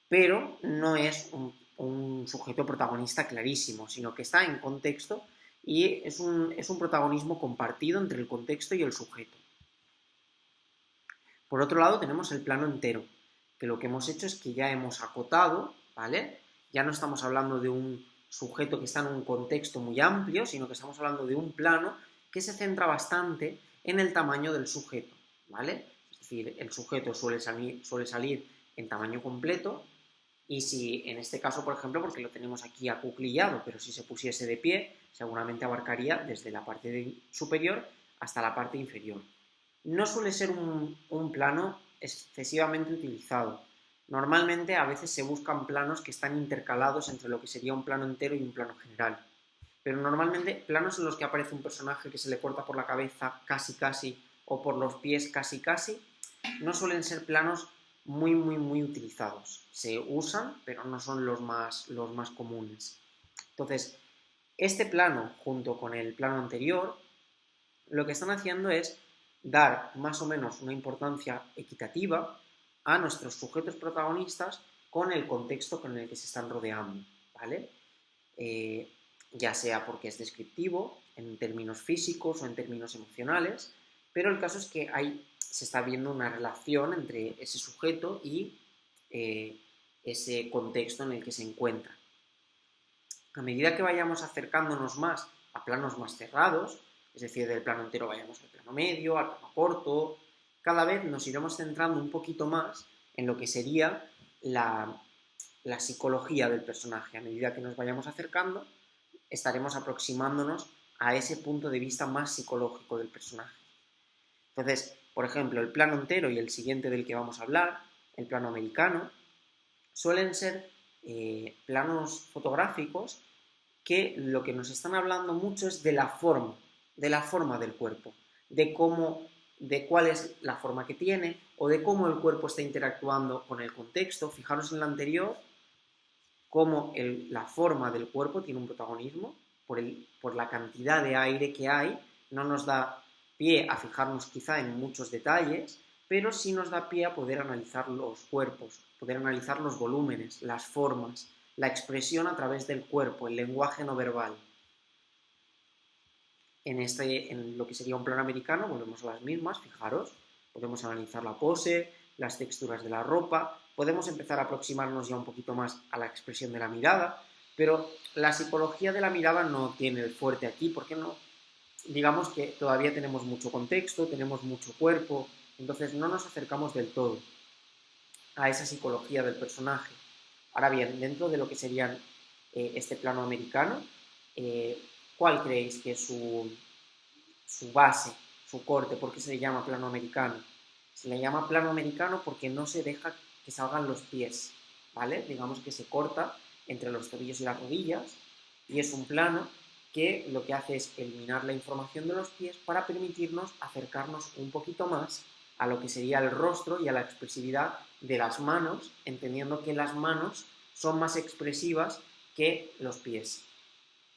pero no es un sujeto protagonista clarísimo, sino que está en contexto y es un protagonismo compartido entre el contexto y el sujeto. Por otro lado tenemos el plano entero, que lo que hemos hecho es que ya hemos acotado, ¿vale? Ya no estamos hablando de un sujeto que está en un contexto muy amplio, sino que estamos hablando de un plano que se centra bastante en el tamaño del sujeto, ¿vale? Es decir, el sujeto suele salir en tamaño completo y si en este caso, por ejemplo, porque lo tenemos aquí acuclillado, pero si se pusiese de pie, seguramente abarcaría desde la parte superior hasta la parte inferior. No suele ser un plano excesivamente utilizado. Normalmente a veces se buscan planos que están intercalados entre lo que sería un plano entero y un plano general. Pero normalmente planos en los que aparece un personaje que se le corta por la cabeza casi casi o por los pies casi casi, no suelen ser planos muy utilizados. Se usan, pero no son los más comunes. Entonces, este plano junto con el plano anterior, lo que están haciendo es dar más o menos una importancia equitativa a nuestros sujetos protagonistas con el contexto con el que se están rodeando, ¿vale? Ya sea porque es descriptivo en términos físicos o en términos emocionales, pero el caso es que se está viendo una relación entre ese sujeto y ese contexto en el que se encuentra. A medida que vayamos acercándonos más a planos más cerrados, es decir, del plano entero vayamos al plano medio, al plano corto, cada vez nos iremos centrando un poquito más en lo que sería la psicología del personaje. A medida que nos vayamos acercando, estaremos aproximándonos a ese punto de vista más psicológico del personaje. Entonces, por ejemplo, el plano entero y el siguiente del que vamos a hablar, el plano americano, suelen ser planos fotográficos que lo que nos están hablando mucho es de la forma del cuerpo, de cuál es la forma que tiene o de cómo el cuerpo está interactuando con el contexto. Fijaros en la anterior, cómo la forma del cuerpo tiene un protagonismo por la cantidad de aire que hay, no nos da pie a fijarnos quizá en muchos detalles, pero sí nos da pie a poder analizar los cuerpos, poder analizar los volúmenes, las formas, la expresión a través del cuerpo, el lenguaje no verbal. En lo que sería un plano americano volvemos a las mismas, fijaros, podemos analizar la pose, las texturas de la ropa, podemos empezar a aproximarnos ya un poquito más a la expresión de la mirada, pero la psicología de la mirada no tiene el fuerte aquí, porque no, digamos que todavía tenemos mucho contexto, tenemos mucho cuerpo, entonces no nos acercamos del todo a esa psicología del personaje. Ahora bien, dentro de lo que serían este plano americano, ¿cuál creéis que es su base, su corte? ¿Por qué se le llama plano americano? Se le llama plano americano porque no se deja que salgan los pies, ¿vale? Digamos que se corta entre los tobillos y las rodillas y es un plano que lo que hace es eliminar la información de los pies para permitirnos acercarnos un poquito más a lo que sería el rostro y a la expresividad de las manos, entendiendo que las manos son más expresivas que los pies.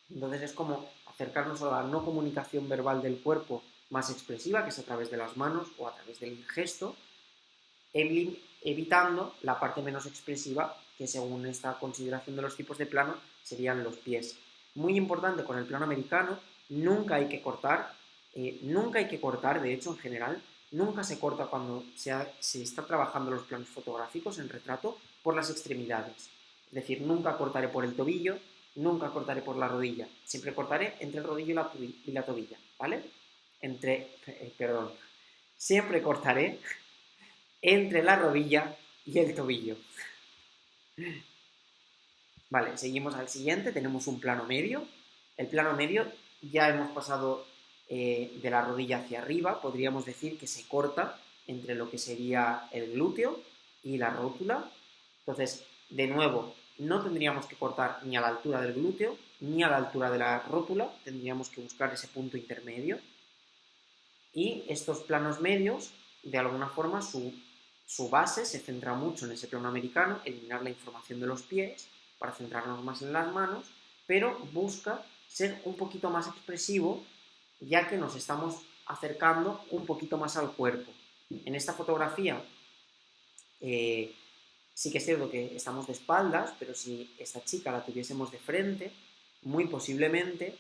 Entonces es como acercarnos a la no comunicación verbal del cuerpo más expresiva, que es a través de las manos o a través del gesto, evitando la parte menos expresiva, que según esta consideración de los tipos de plano serían los pies. Muy importante con el plano americano, nunca hay que cortar, de hecho en general, nunca se corta cuando se está trabajando los planos fotográficos en retrato por las extremidades. Es decir, nunca cortaré por el tobillo, nunca cortaré por la rodilla, siempre cortaré entre el rodillo y la tobilla, ¿vale? Siempre cortaré entre la rodilla y el tobillo. Vale, seguimos al siguiente, tenemos un plano medio. El plano medio ya hemos pasado de la rodilla hacia arriba, podríamos decir que se corta entre lo que sería el glúteo y la rótula. Entonces, de nuevo, no tendríamos que cortar ni a la altura del glúteo ni a la altura de la rótula, tendríamos que buscar ese punto intermedio. Y estos planos medios, de alguna forma, su base se centra mucho en ese plano americano, eliminar la información de los pies para centrarnos más en las manos, pero busca ser un poquito más expresivo, ya que nos estamos acercando un poquito más al cuerpo. En esta fotografía sí que es cierto que estamos de espaldas, pero si esta chica la tuviésemos de frente, muy posiblemente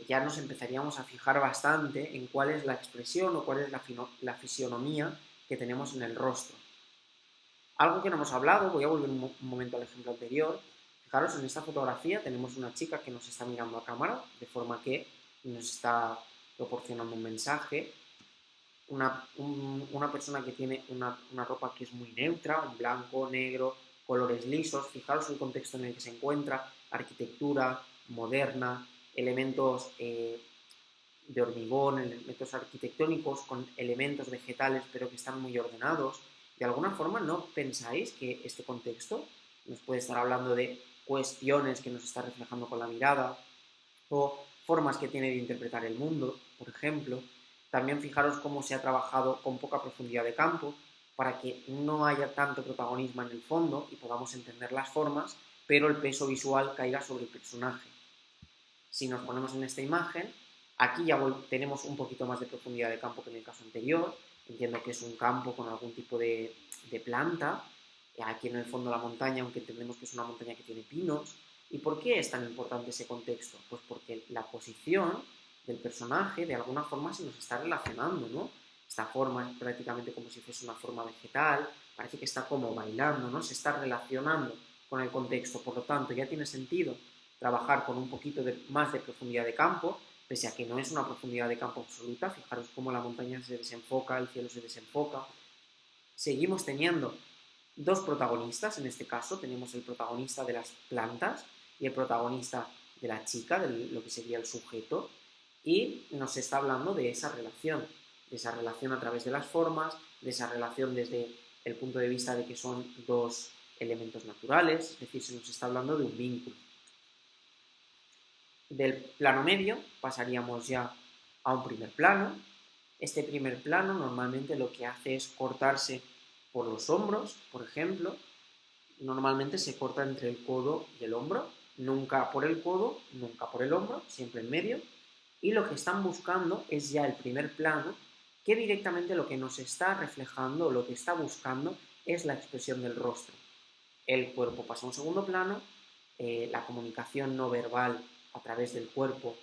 ya nos empezaríamos a fijar bastante en cuál es la expresión o cuál es la fisionomía que tenemos en el rostro. Algo que no hemos hablado, voy a volver un momento al ejemplo anterior. Fijaros, en esta fotografía tenemos una chica que nos está mirando a cámara, de forma que nos está proporcionando un mensaje. Una persona que tiene una ropa que es muy neutra, un blanco, negro, colores lisos. Fijaros el contexto en el que se encuentra, arquitectura moderna, elementos de hormigón, elementos arquitectónicos con elementos vegetales pero que están muy ordenados. De alguna forma, ¿no pensáis que este contexto nos puede estar hablando de cuestiones que nos está reflejando con la mirada o formas que tiene de interpretar el mundo, por ejemplo? También fijaros cómo se ha trabajado con poca profundidad de campo para que no haya tanto protagonismo en el fondo y podamos entender las formas, pero el peso visual caiga sobre el personaje. Si nos ponemos en esta imagen, aquí ya tenemos un poquito más de profundidad de campo que en el caso anterior. Entiendo que es un campo con algún tipo de planta. Aquí en el fondo la montaña, aunque entendemos que es una montaña que tiene pinos. ¿Y por qué es tan importante ese contexto? Pues porque la posición del personaje de alguna forma se nos está relacionando, ¿no? Esta forma es prácticamente como si fuese una forma vegetal, parece que está como bailando, ¿no? Se está relacionando con el contexto, por lo tanto ya tiene sentido trabajar con un poquito más de profundidad de campo, pese a que no es una profundidad de campo absoluta. Fijaros cómo la montaña se desenfoca, el cielo se desenfoca. Seguimos teniendo dos protagonistas, en este caso tenemos el protagonista de las plantas y el protagonista de la chica, de lo que sería el sujeto, y nos está hablando de esa relación a través de las formas, de esa relación desde el punto de vista de que son dos elementos naturales, es decir, se nos está hablando de un vínculo. Del plano medio pasaríamos ya a un primer plano. Este primer plano normalmente lo que hace es cortarse por los hombros, por ejemplo. Normalmente se corta entre el codo y el hombro. nunca por el codo, nunca por el hombro, siempre en medio, y lo que están buscando es ya el primer plano, que directamente lo que nos está reflejando, lo que está buscando, es la expresión del rostro. El cuerpo pasa a un segundo plano, la comunicación no verbal a través del cuerpo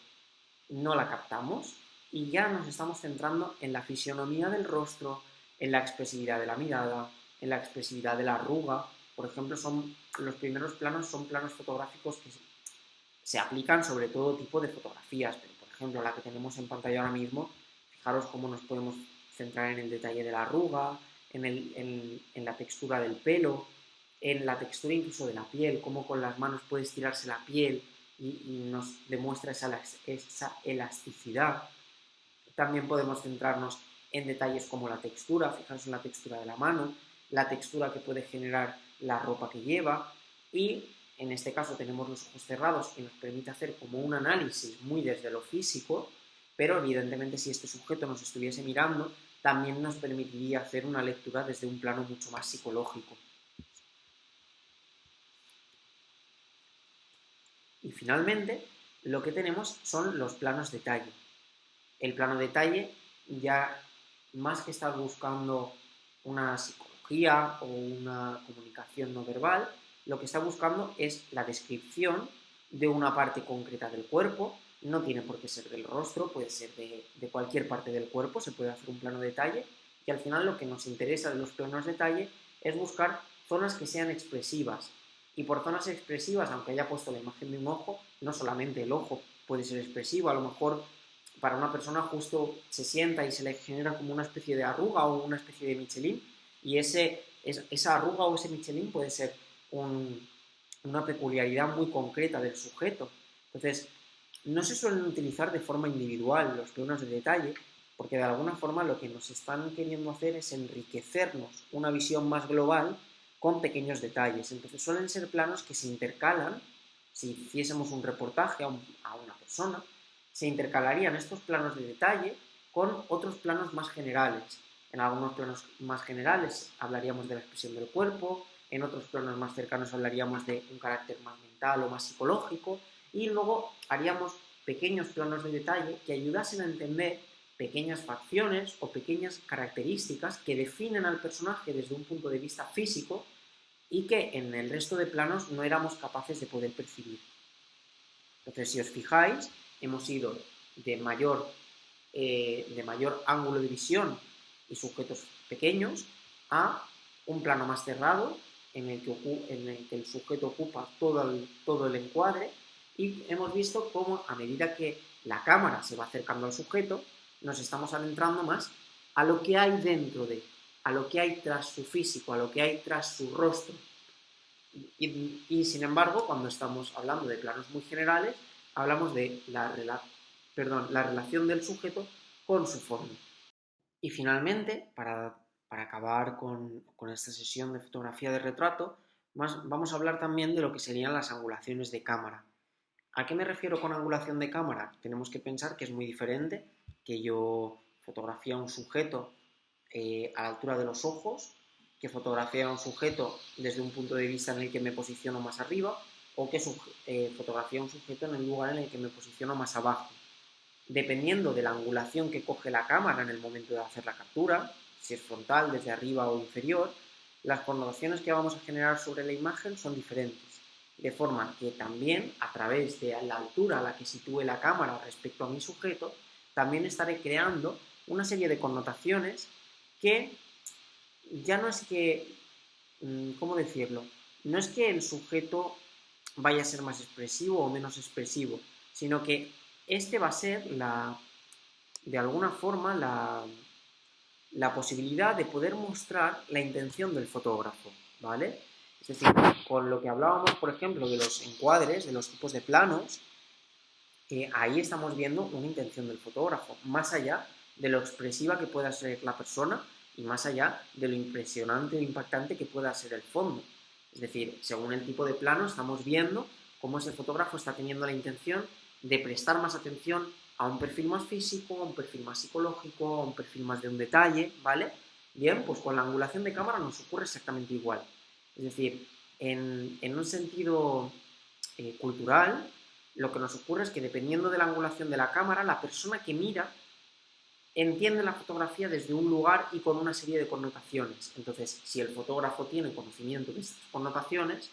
no la captamos y ya nos estamos centrando en la fisionomía del rostro, en la expresividad de la mirada, en la expresividad de la arruga. Por ejemplo, los primeros planos son planos fotográficos que se aplican sobre todo tipo de fotografías, pero por ejemplo la que tenemos en pantalla ahora mismo, fijaros cómo nos podemos centrar en el detalle de la arruga, en la textura del pelo, en la textura incluso de la piel, cómo con las manos puede estirarse la piel y nos demuestra esa elasticidad. También podemos centrarnos en detalles como la textura, fijaros en la textura de la mano, la textura que puede generar la ropa que lleva, y en este caso tenemos los ojos cerrados y nos permite hacer como un análisis muy desde lo físico, pero evidentemente si este sujeto nos estuviese mirando, también nos permitiría hacer una lectura desde un plano mucho más psicológico. Y finalmente, lo que tenemos son los planos detalle. El plano detalle, ya más que estar buscando una psicología o una comunicación no verbal, lo que está buscando es la descripción de una parte concreta del cuerpo. No tiene por qué ser del rostro, puede ser de cualquier parte del cuerpo, se puede hacer un plano detalle, y al final lo que nos interesa de los planos detalle es buscar zonas que sean expresivas. Y por zonas expresivas, aunque haya puesto la imagen de un ojo, no solamente el ojo puede ser expresivo, a lo mejor para una persona justo se sienta y se le genera como una especie de arruga o una especie de Michelin, y esa arruga o ese Michelin puede ser una peculiaridad muy concreta del sujeto. Entonces, no se suelen utilizar de forma individual los planos de detalle, porque de alguna forma lo que nos están queriendo hacer es enriquecernos una visión más global con pequeños detalles. Entonces suelen ser planos que se intercalan. Si hiciésemos un reportaje a una persona, se intercalarían estos planos de detalle con otros planos más generales. En algunos planos más generales hablaríamos de la expresión del cuerpo, en otros planos más cercanos hablaríamos de un carácter más mental o más psicológico, y luego haríamos pequeños planos de detalle que ayudasen a entender pequeñas facciones o pequeñas características que definen al personaje desde un punto de vista físico y que en el resto de planos no éramos capaces de poder percibir. Entonces, si os fijáis, hemos ido de mayor ángulo de visión y sujetos pequeños a un plano más cerrado en el que el sujeto ocupa todo el encuadre, y hemos visto cómo a medida que la cámara se va acercando al sujeto, nos estamos adentrando más a lo que hay dentro a lo que hay tras su físico, a lo que hay tras su rostro. Y sin embargo, cuando estamos hablando de planos muy generales, hablamos de la relación del sujeto con su forma. Y finalmente, para acabar con esta sesión de fotografía de retrato, vamos a hablar también de lo que serían las angulaciones de cámara. ¿A qué me refiero con angulación de cámara? Tenemos que pensar que es muy diferente que yo fotografía a un sujeto a la altura de los ojos, que fotografía a un sujeto desde un punto de vista en el que me posiciono más arriba, o que fotografía a un sujeto en el lugar en el que me posiciono más abajo. Dependiendo de la angulación que coge la cámara en el momento de hacer la captura, si es frontal, desde arriba o inferior, las connotaciones que vamos a generar sobre la imagen son diferentes. De forma que también, a través de la altura a la que sitúe la cámara respecto a mi sujeto, también estaré creando una serie de connotaciones que ya no es que, ¿cómo decirlo? No es que el sujeto vaya a ser más expresivo o menos expresivo, sino que este va a ser de alguna forma la posibilidad de poder mostrar la intención del fotógrafo, ¿vale? Es decir, con lo que hablábamos, por ejemplo, de los encuadres, de los tipos de planos, ahí estamos viendo una intención del fotógrafo, más allá de lo expresiva que pueda ser la persona y más allá de lo impresionante o impactante que pueda ser el fondo. Es decir, según el tipo de plano, estamos viendo cómo ese fotógrafo está teniendo la intención de prestar más atención a un perfil más físico, a un perfil más psicológico, a un perfil más de un detalle, ¿vale? Bien, pues con la angulación de cámara nos ocurre exactamente igual. Es decir, en un sentido cultural, lo que nos ocurre es que dependiendo de la angulación de la cámara, la persona que mira entiende la fotografía desde un lugar y con una serie de connotaciones. Entonces, si el fotógrafo tiene conocimiento de estas connotaciones,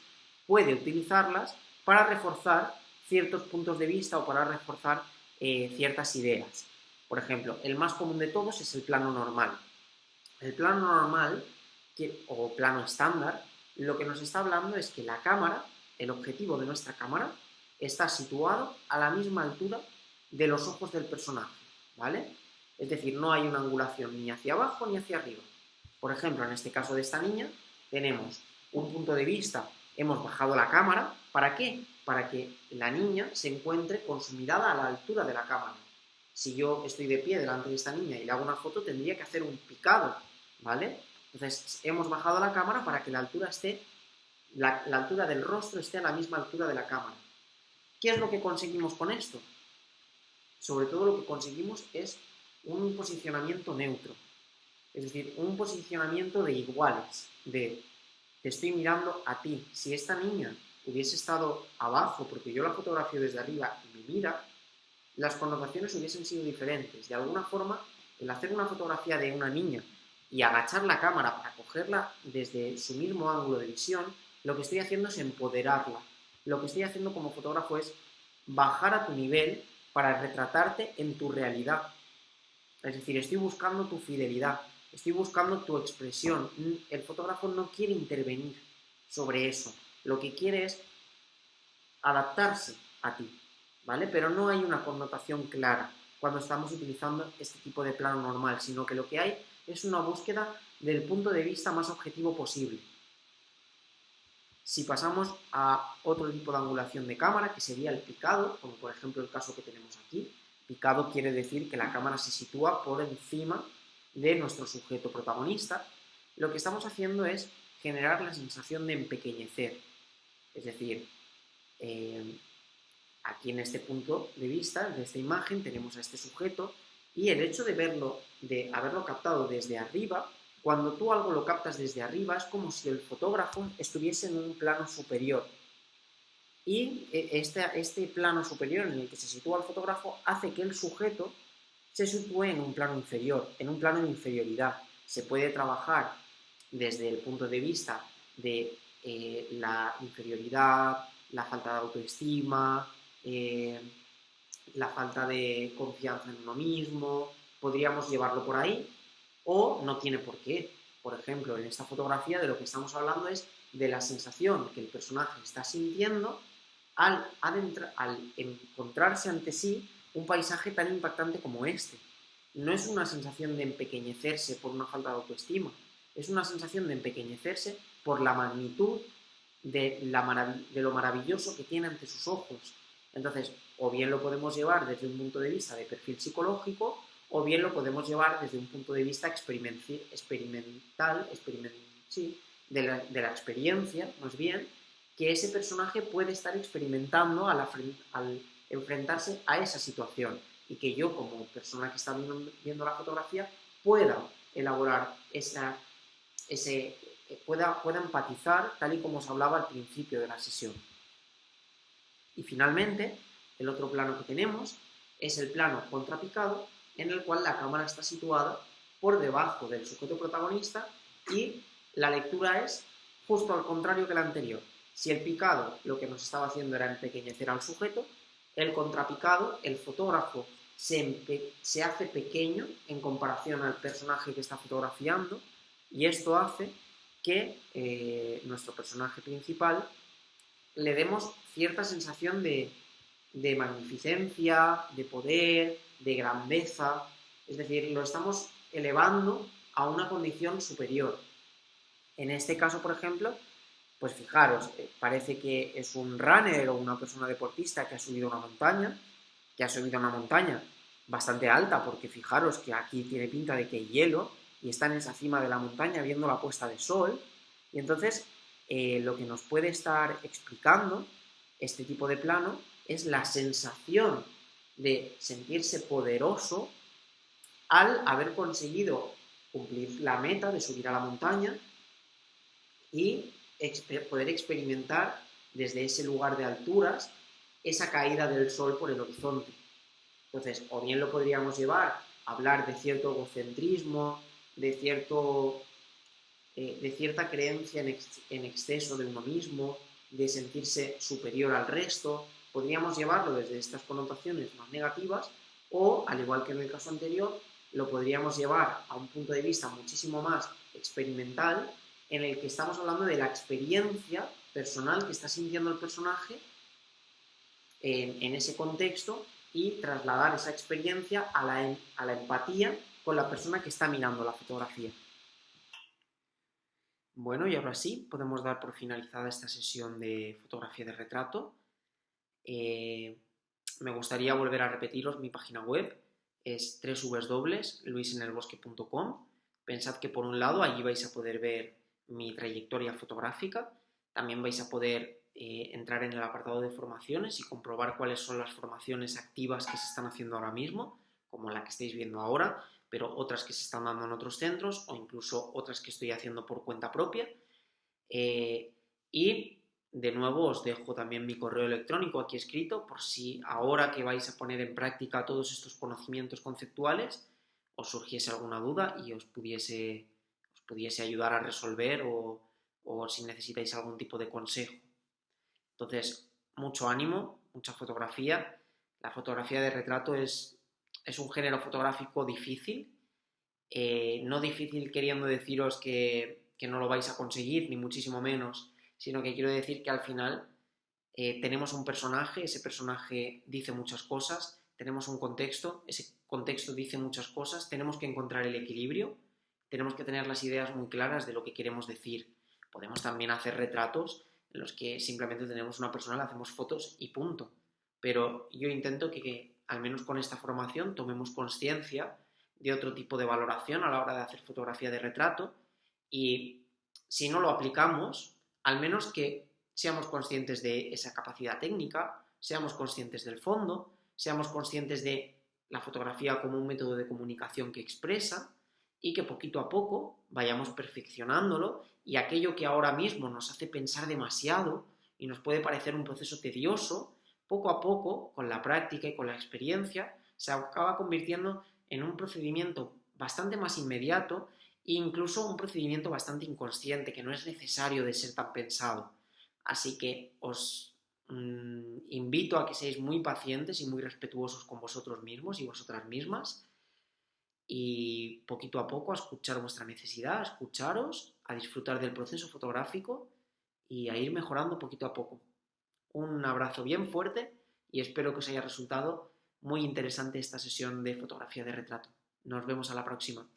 puede utilizarlas para reforzar ciertos puntos de vista o para reforzar ciertas ideas. Por ejemplo, el más común de todos es el plano normal. El plano normal, o plano estándar, lo que nos está hablando es que la cámara, el objetivo de nuestra cámara, está situado a la misma altura de los ojos del personaje, ¿vale? Es decir, no hay una angulación ni hacia abajo ni hacia arriba. Por ejemplo, en este caso de esta niña, tenemos un punto de vista, hemos bajado la cámara, ¿para qué? Para que la niña se encuentre con su mirada a la altura de la cámara. Si yo estoy de pie delante de esta niña y le hago una foto, tendría que hacer un picado, ¿vale? Entonces, hemos bajado la cámara para que la altura del rostro esté a la misma altura de la cámara. ¿Qué es lo que conseguimos con esto? Sobre todo lo que conseguimos es un posicionamiento neutro, es decir, un posicionamiento de iguales, de te estoy mirando a ti. Si esta niña hubiese estado abajo, porque yo la fotografío desde arriba y me mira, las connotaciones hubiesen sido diferentes. De alguna forma, el hacer una fotografía de una niña y agachar la cámara para cogerla desde su mismo ángulo de visión, lo que estoy haciendo es empoderarla. Lo que estoy haciendo como fotógrafo es bajar a tu nivel para retratarte en tu realidad. Es decir, estoy buscando tu fidelidad, estoy buscando tu expresión. El fotógrafo no quiere intervenir sobre eso. Lo que quiere es adaptarse a ti, ¿vale? Pero no hay una connotación clara cuando estamos utilizando este tipo de plano normal, sino que lo que hay es una búsqueda del punto de vista más objetivo posible. Si pasamos a otro tipo de angulación de cámara, que sería el picado, como por ejemplo el caso que tenemos aquí, picado quiere decir que la cámara se sitúa por encima de nuestro sujeto protagonista, lo que estamos haciendo es generar la sensación de empequeñecer. Es decir, aquí en este punto de vista, de esta imagen, tenemos a este sujeto y el hecho de verlo, de haberlo captado desde arriba, cuando tú algo lo captas desde arriba es como si el fotógrafo estuviese en un plano superior. Y este plano superior en el que se sitúa el fotógrafo hace que el sujeto se sitúe en un plano inferior, en un plano de inferioridad. Se puede trabajar desde el punto de vista de la inferioridad, la falta de autoestima, la falta de confianza en uno mismo. Podríamos llevarlo por ahí, o no tiene por qué. Por ejemplo, en esta fotografía de lo que estamos hablando es de la sensación que el personaje está sintiendo al encontrarse ante sí un paisaje tan impactante como este. No es una sensación de empequeñecerse por una falta de autoestima, es una sensación de empequeñecerse por la magnitud de lo maravilloso que tiene ante sus ojos. Entonces, o bien lo podemos llevar desde un punto de vista de perfil psicológico, o bien lo podemos llevar desde un punto de vista experimental, de la experiencia, más bien, que ese personaje puede estar experimentando al enfrentarse a esa situación, y que yo, como persona que está viendo la fotografía, pueda elaborar pueda empatizar, tal y como os hablaba al principio de la sesión. Y finalmente, el otro plano que tenemos es el plano contrapicado, en el cual la cámara está situada por debajo del sujeto protagonista y la lectura es justo al contrario que la anterior. Si el picado lo que nos estaba haciendo era empequeñecer al sujeto, el contrapicado, el fotógrafo se hace pequeño en comparación al personaje que está fotografiando, y esto hace que nuestro personaje principal le demos cierta sensación de magnificencia, de poder, de grandeza. Es decir, lo estamos elevando a una condición superior. En este caso, por ejemplo, pues fijaros, parece que es un runner o una persona deportista que ha subido una montaña, bastante alta, porque fijaros que aquí tiene pinta de que hay hielo y está en esa cima de la montaña viendo la puesta de sol. Y entonces, lo que nos puede estar explicando este tipo de plano es la sensación de sentirse poderoso al haber conseguido cumplir la meta de subir a la montaña y poder experimentar desde ese lugar de alturas esa caída del sol por el horizonte. Entonces, o bien lo podríamos llevar a hablar de cierto egocentrismo, de cierta creencia en exceso de uno mismo, de sentirse superior al resto. Podríamos llevarlo desde estas connotaciones más negativas o, al igual que en el caso anterior, lo podríamos llevar a un punto de vista muchísimo más experimental, en el que estamos hablando de la experiencia personal que está sintiendo el personaje en ese contexto y trasladar esa experiencia a la empatía con la persona que está mirando la fotografía. Bueno, y ahora sí, podemos dar por finalizada esta sesión de fotografía de retrato. Me gustaría volver a repetiros mi página web, es www.luisenelbosque.com. Pensad que por un lado allí vais a poder ver mi trayectoria fotográfica, también vais a poder entrar en el apartado de formaciones y comprobar cuáles son las formaciones activas que se están haciendo ahora mismo, como la que estáis viendo ahora, pero otras que se están dando en otros centros o incluso otras que estoy haciendo por cuenta propia. Y de nuevo os dejo también mi correo electrónico aquí escrito por si ahora que vais a poner en práctica todos estos conocimientos conceptuales os surgiese alguna duda y os pudiese ayudar a resolver o si necesitáis algún tipo de consejo. Entonces, mucho ánimo, mucha fotografía. La fotografía de retrato es un género fotográfico difícil, no difícil queriendo deciros que no lo vais a conseguir, ni muchísimo menos, sino que quiero decir que al final tenemos un personaje, ese personaje dice muchas cosas, tenemos un contexto, ese contexto dice muchas cosas, tenemos que encontrar el equilibrio, tenemos que tener las ideas muy claras de lo que queremos decir. Podemos también hacer retratos en los que simplemente tenemos una persona, le hacemos fotos y punto. Pero yo intento que al menos con esta formación tomemos conciencia de otro tipo de valoración a la hora de hacer fotografía de retrato y si no lo aplicamos, al menos que seamos conscientes de esa capacidad técnica, seamos conscientes del fondo, seamos conscientes de la fotografía como un método de comunicación que expresa y que poquito a poco vayamos perfeccionándolo y aquello que ahora mismo nos hace pensar demasiado y nos puede parecer un proceso tedioso, poco a poco, con la práctica y con la experiencia, se acaba convirtiendo en un procedimiento bastante más inmediato e incluso un procedimiento bastante inconsciente, que no es necesario de ser tan pensado. Así que os invito a que seáis muy pacientes y muy respetuosos con vosotros mismos y vosotras mismas y poquito a poco a escuchar vuestra necesidad, a escucharos, a disfrutar del proceso fotográfico y a ir mejorando poquito a poco. Un abrazo bien fuerte y espero que os haya resultado muy interesante esta sesión de fotografía de retrato. Nos vemos a la próxima.